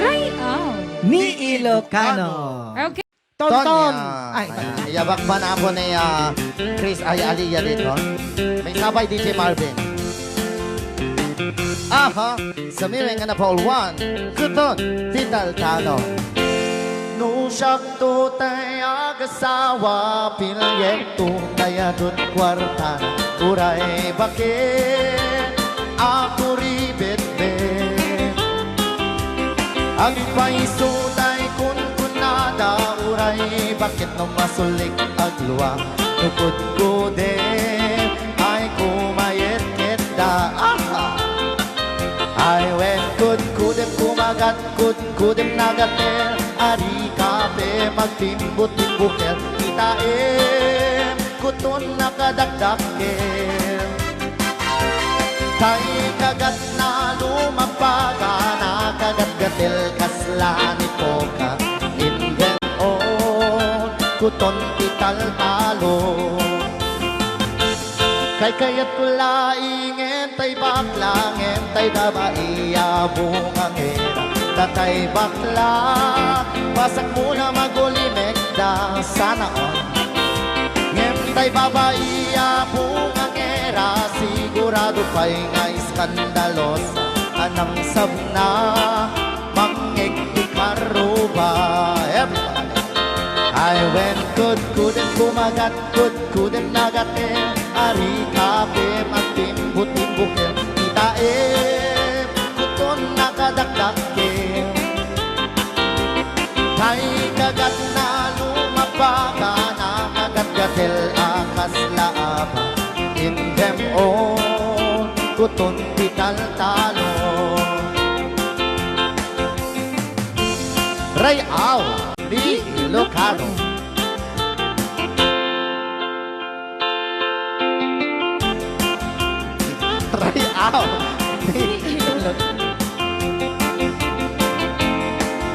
Ray out. ni Ilocano. Okay. Tonton. Ay, iyabak ba na po ni Chris ay Aliyah dito? May sabay DJ Marvin. Aha, sa miring na Paul 1, Kuton, Vital Tano. No siyak to tayo kasawa, pinayekto tayo dun kwartan. Uray bakit ako ribet-bet? Ang paisutay kun kunada, uray bakit nung masulik agluwa? Nukod ko din ay kumayet kita. I went kudem kumagat kudem nagater. Ari kape magtimbot-timbuker. Itaem kuton nakadakdaker. Tay kagat na lumampaga, nakagat-gatil kasla ni Poka. Inden on kuton ital-talo. Kay kayat kulaing entay bakla, entay babae abungang era. Tatay bakla, pasak muna magulimek da sana on. Entay babae abungang era, sigurado pa'y nga iskandalos. Anang sabna, mangeg ikaruba. I went kudem kumagat kudem nagater. Ari kape magtimbut-timbuker. Itaem kuton nakadakdaker. Kay kagat na lumabaga, nakagat-gatel akas laaba. In them on kuton tital-talo. Ray out ni Ilocano. Ray out ni Ilocano.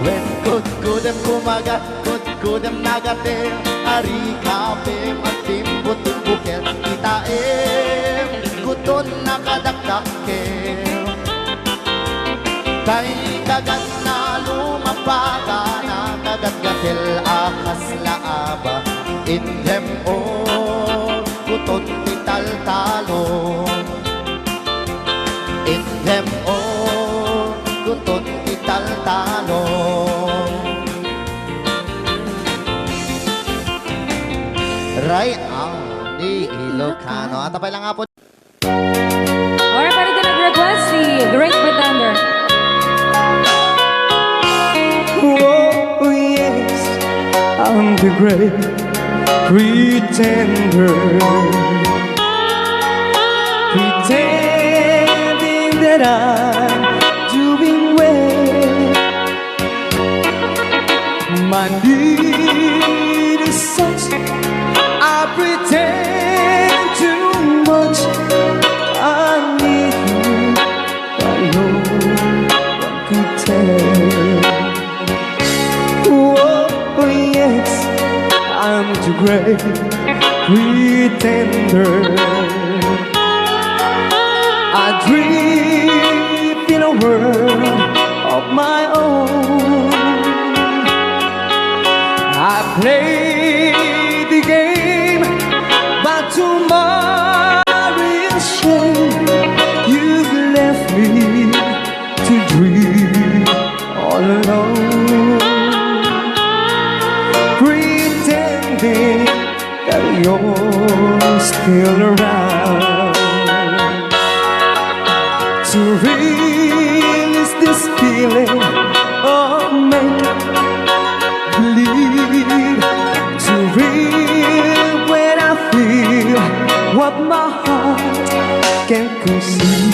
When kudem kumagat kudem nagater. Ari kape magtimbut-timbuker. Itaem kuton nakadakdaker. Kay kagat na lumapaga, nakagat-gatil akas laaba. In them on kuton ital-talo. In them on kuton ital-talo. Ray out ni Ilocano. At tapay lang nga po. Alright, pwede din nag-request si Great Pretender. Oh yes, I'm the great pretender, pretending that I'm doing well. My need is such, I pretend too much. I need you, but no one could tell. Oh yes, I'm the great pretender. I dream in a world of my own. I play the game, but tomorrow is shame. You've left me to dream. still around to release this feeling of make believe, to real when I feel what my heart can conceive.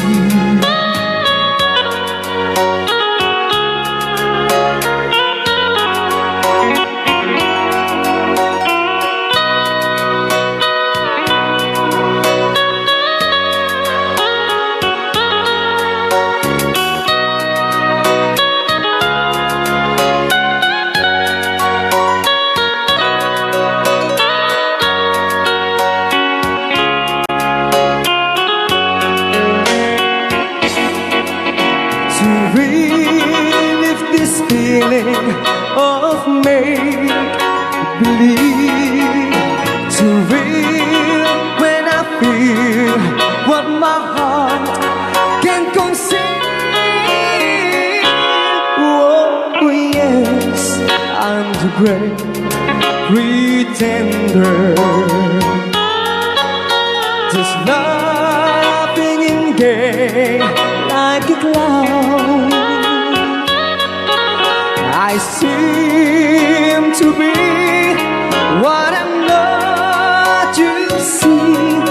Feeling of make believe, to real when I feel what my heart can conceive. Oh yes, I'm the great pretender, just laughing in gay like a clown. I seem to be what I'm not, you see.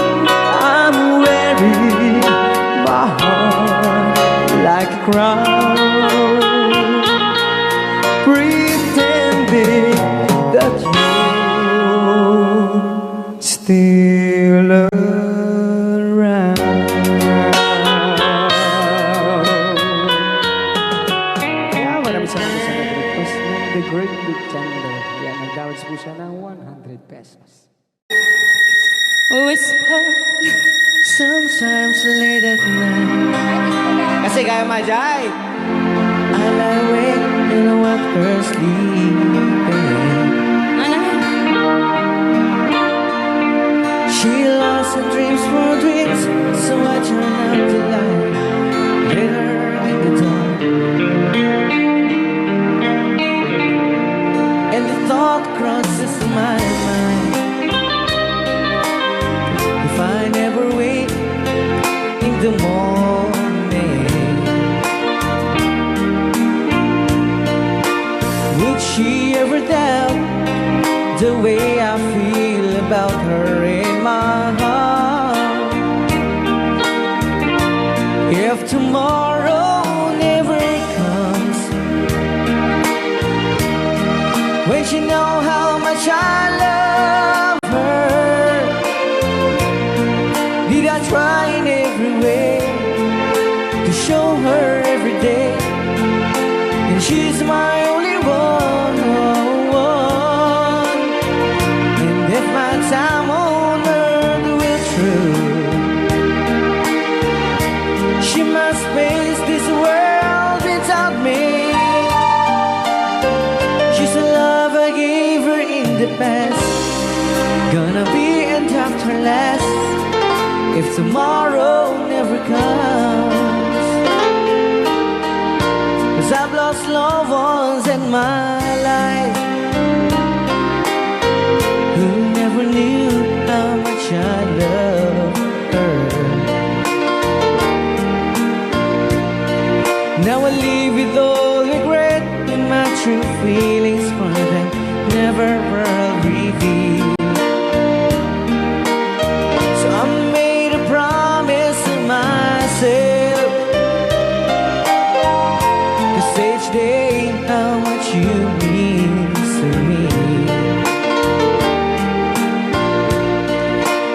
I'm wearing my heart like a crown, pretending that you're still around. Kaya maraming salamat sa nag-request ng The Great Pretender. Yan, nag-downloads po siya ng 100 pesos. Whisper Sometimes late at night, Kasi kaya Majay. I lie awake and watch her sleeping. She lost her dreams for dreams, so I turn out the light, hit her in the dark. And the thought crosses my mind, if I never wake in the morning, would she ever doubt the way I feel about her in my heart? If tomorrow never comes, when she know how much I love her, did I try in every way to show her every day, and she's my only one. And if my time on earth will true, she must face this world without me. She's a love I gave her in the past, gonna be and after last if tomorrow never comes. 'Cause I've lost loved ones in my life who never knew how much I love her. Now I live with all regret, and my true feelings for them never will reveal. So I made a promise to myself, to say each day how much you mean to me,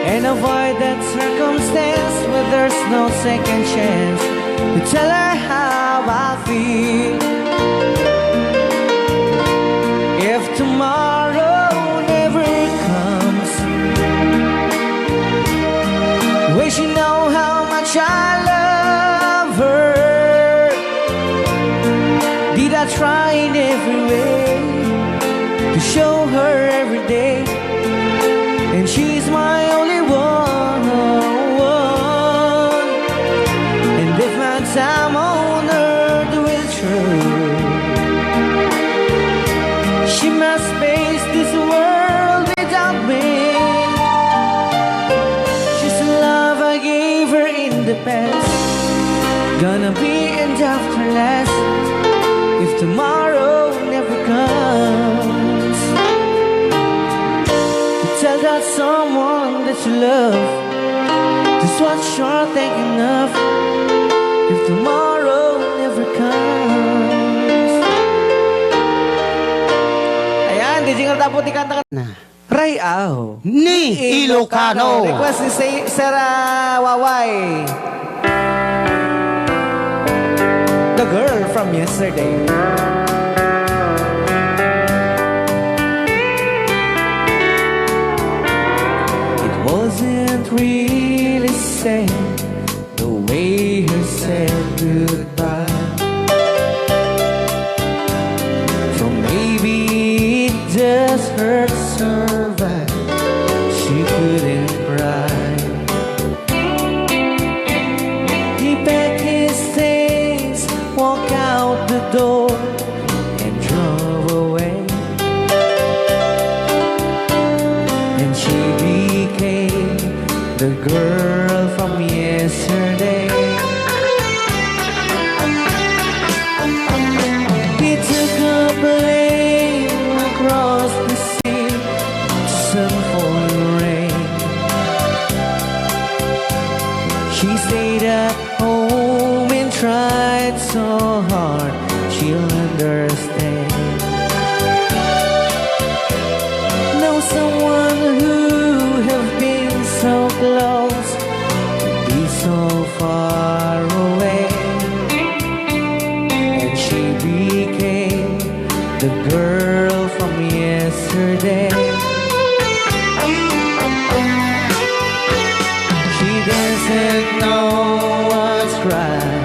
and avoid that circumstance where there's no second chance to tell her how I feel. If tomorrow never comes, will she know how much I love her? Did I try in every way to show her every day, and she's my only one. And if my time on earth will true, she must face this world without me. the past. Gonna be end after last if tomorrow never comes. To tell that someone that you love just what you're thinking of if tomorrow never comes. Ayan, di jingle tapos ikanta ka Na. Rayaw Ni Ilocano. Request ni Sarah Waway, the girl from yesterday. It wasn't really sad the way her said goodbye. So maybe it just hurts her bad. She couldn't cry. He packed his things, walked out the door, and drove away. And she became the girl from yesterday. He took a plane across the sea, sun, falling rain. She stayed at home and tried so hard she'll understand. Know someone who have been so close, be so far away. And she became the girl from yesterday. She doesn't know what's right.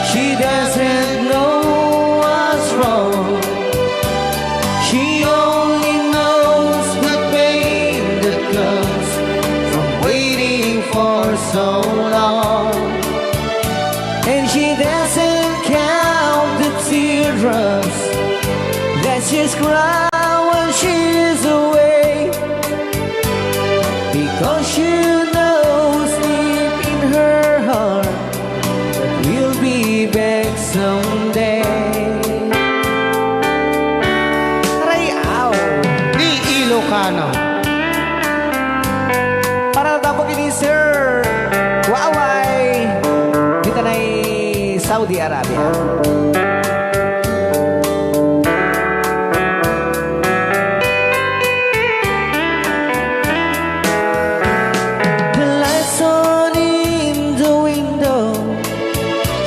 She doesn't know what's wrong. She only knows the pain that comes from waiting for so long. And she doesn't count the teardrops that she's cry when she's away, because she knows deep in her heart that we'll be back someday. Rayaw Ni Ilocano. para tapos ni Sir Waway dito na Saudi Arabia. The lights on in the window.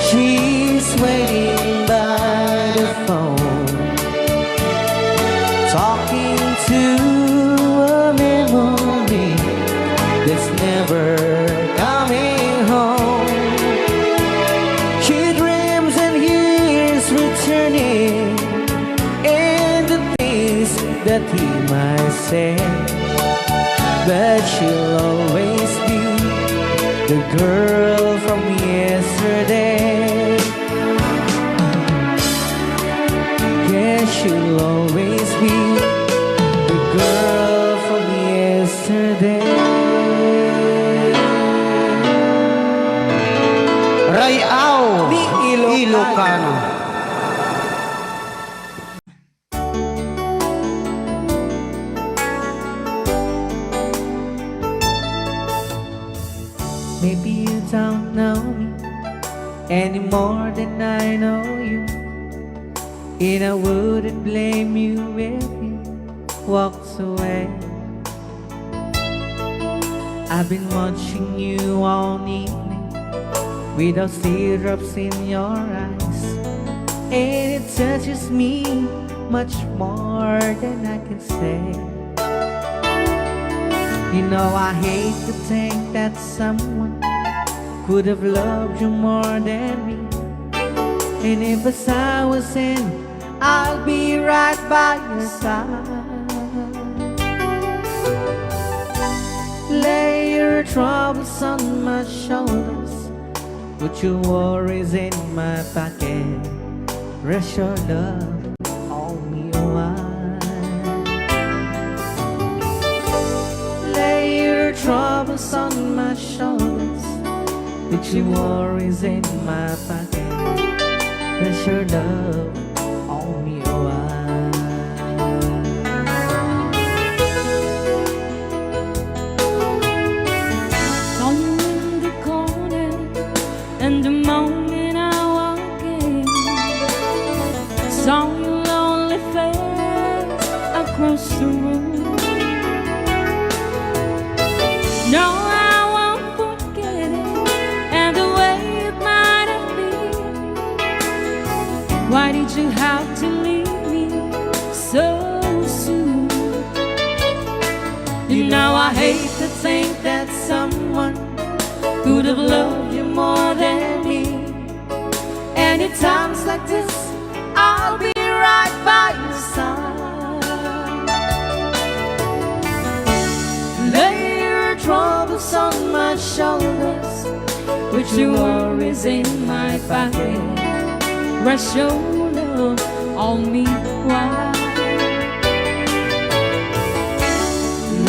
She's waiting by the phone, talking to a memory that's never coming home. She dreams and hears returning, and the things that he might say. But she'll always be the girl from yesterday. Yeah, she'll always be the girl from yesterday. Rayaw Ni Ilocano. Maybe you don't know me any more than I know you, and I wouldn't blame you if you walked away. I've been watching you all evening with those teardrops in your eyes, and it touches me much more than I can say. You know I hate to think that someone could have loved you more than me, and if I was in, I'll be right by your side. Lay your troubles on my shoulders, put your worries in my pocket, rest your love on me a while. Lay your troubles on my shoulders, with your worries in my pocket. Press your love on me a while. Somewhere in the corner, and the moment I walk in, saw your lonely face across the room. No, I won't forget it, and the way it might have been. Why did you have to leave me so soon? You know I hate to think that someone could have loved you more than me. And at times like this, I'll be right by your side. Lay your troubles on my shoulders, With your worries in my pocket, rest your love on me while.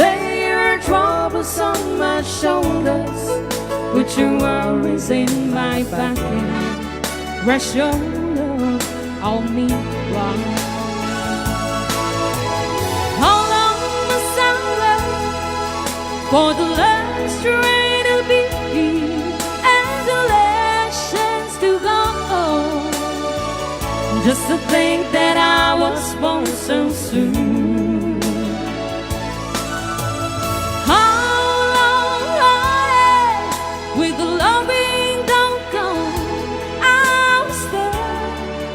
lay your troubles on my shoulders. Put your worries in my pocket, rest your love on me while. How long must I wait for the last train to be and the last chance to go? Just to think that I was born so soon. How long with the loving don't go? I was there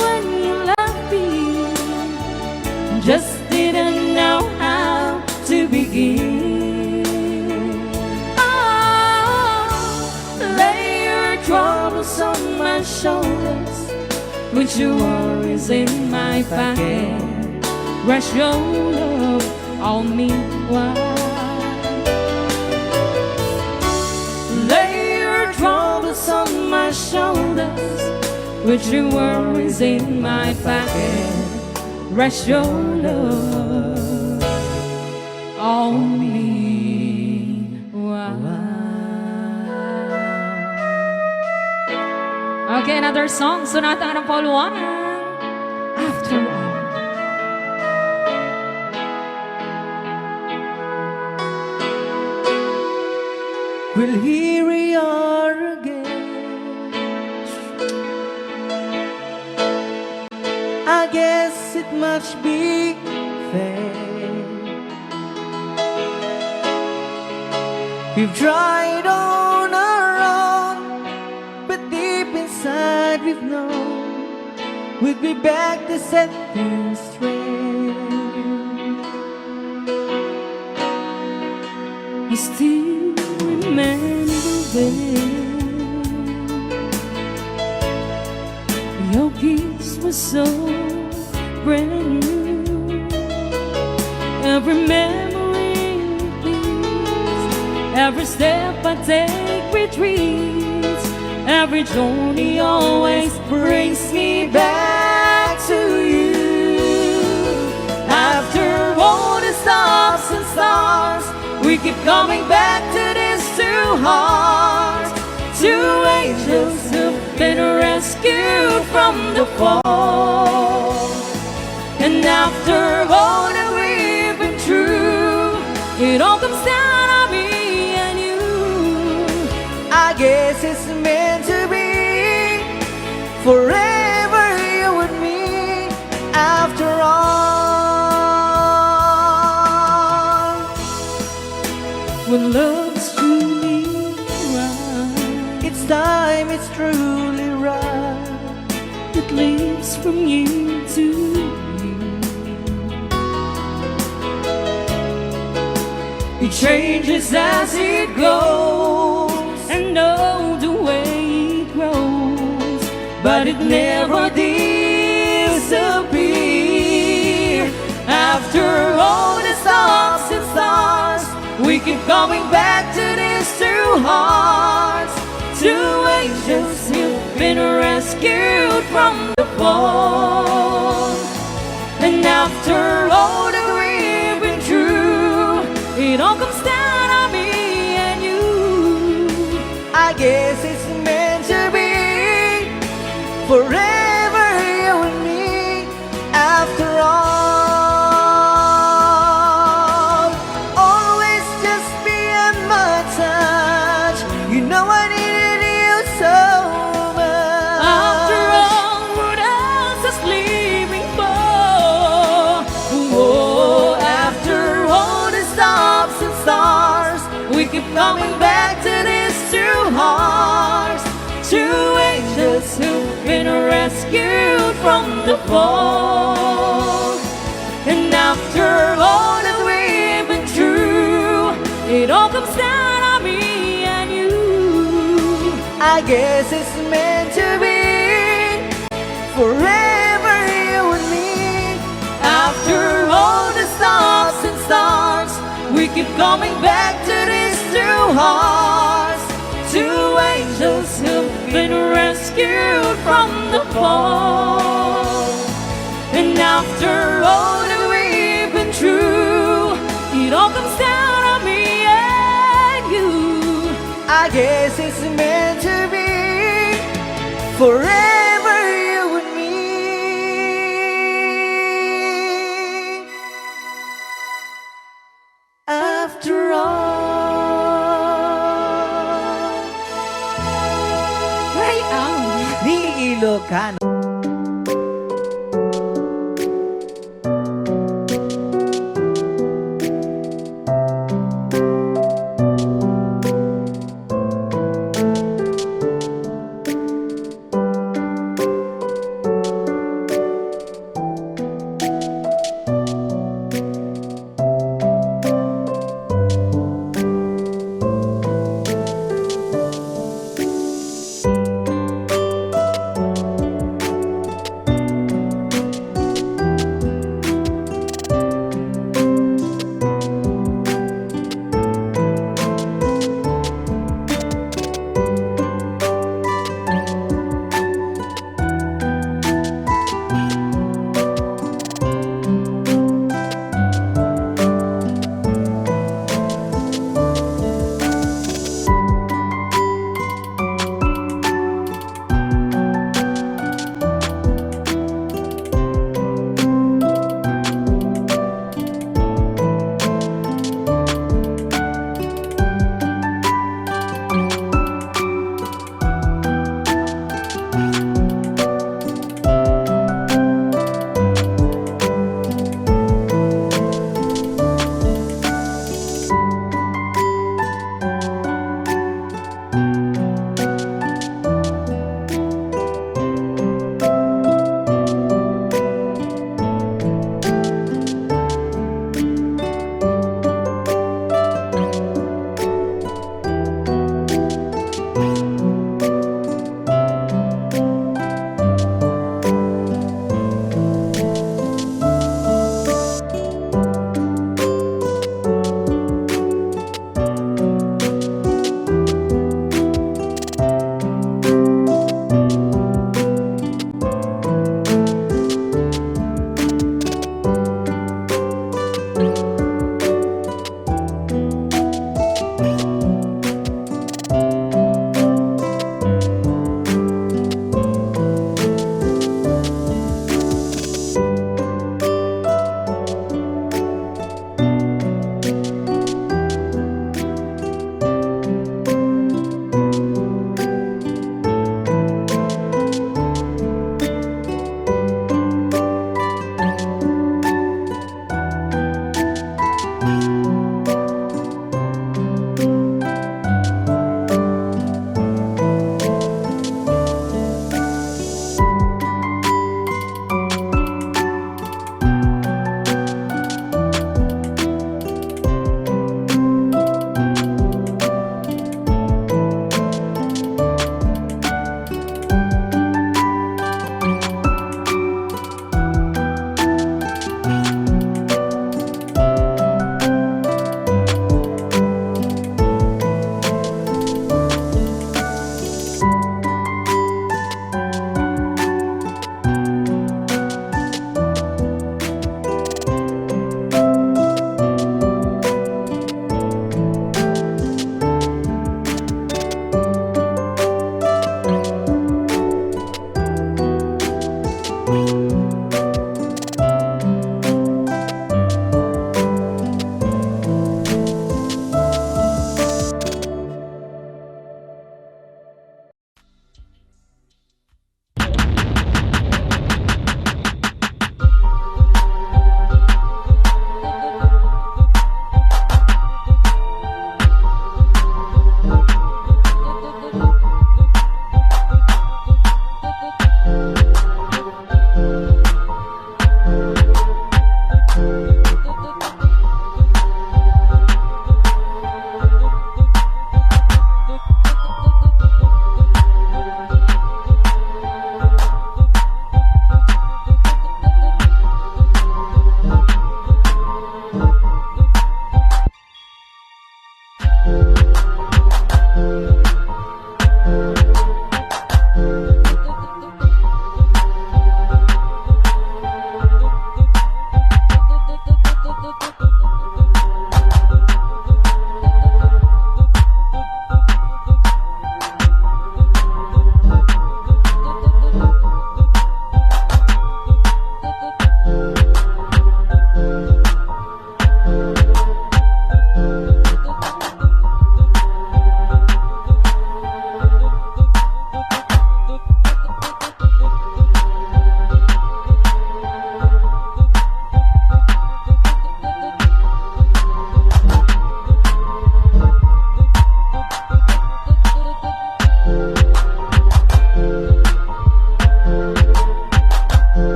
when you left me, just didn't know how to begin. Oh, Lay your troubles on my shoulders, with your worries in my pocket, rest your love on me while. lay your troubles on my shoulders. With your worries in my pocket, rest your love on me while. Okay, another song, Sonata ng Paul Juanan, After All. Well, here we are again. I guess it must be fair. We've tried on our own, but deep inside we've known we'd be back to set things straight. I still remember when your kiss was so brand new. Every memory repeats, every step I take retreats, every journey always brings me back to you. After all the stops and stars, we keep coming back to these two hearts, two angels who've been rescued from the fall. And after all that we've been through, it all comes down to me and you. I guess it's meant to be forever, you and me. After all, When love's truly right, it's time, it's truly right. it leaves from you to you. It changes as it goes, And know the way it grows, but it never disappears. After all the stops and stars, we keep coming back to these two hearts, two angels who've been rescued from the fall. And after all that we've been through, it all comes down to me and you. I guess guess it's meant to be. Forever you and me. After all, always just beyond my touch. You know I needed you so much. After all, what else is leaving for? Oh, after all the stops and stars, we keep coming back to these two hearts, two angels who've been rescued from the fall. And after all that we've been through, it all comes down on me and you. I guess it's meant to be. Forever you and me. After all the stops and stars, we keep coming back to these two hearts, two angels who've been rescued from the fall. And after all that we've been through, it all comes down on me and you. I guess it's meant to be. Forever you and me. After all, Ray out. ni Ilocano.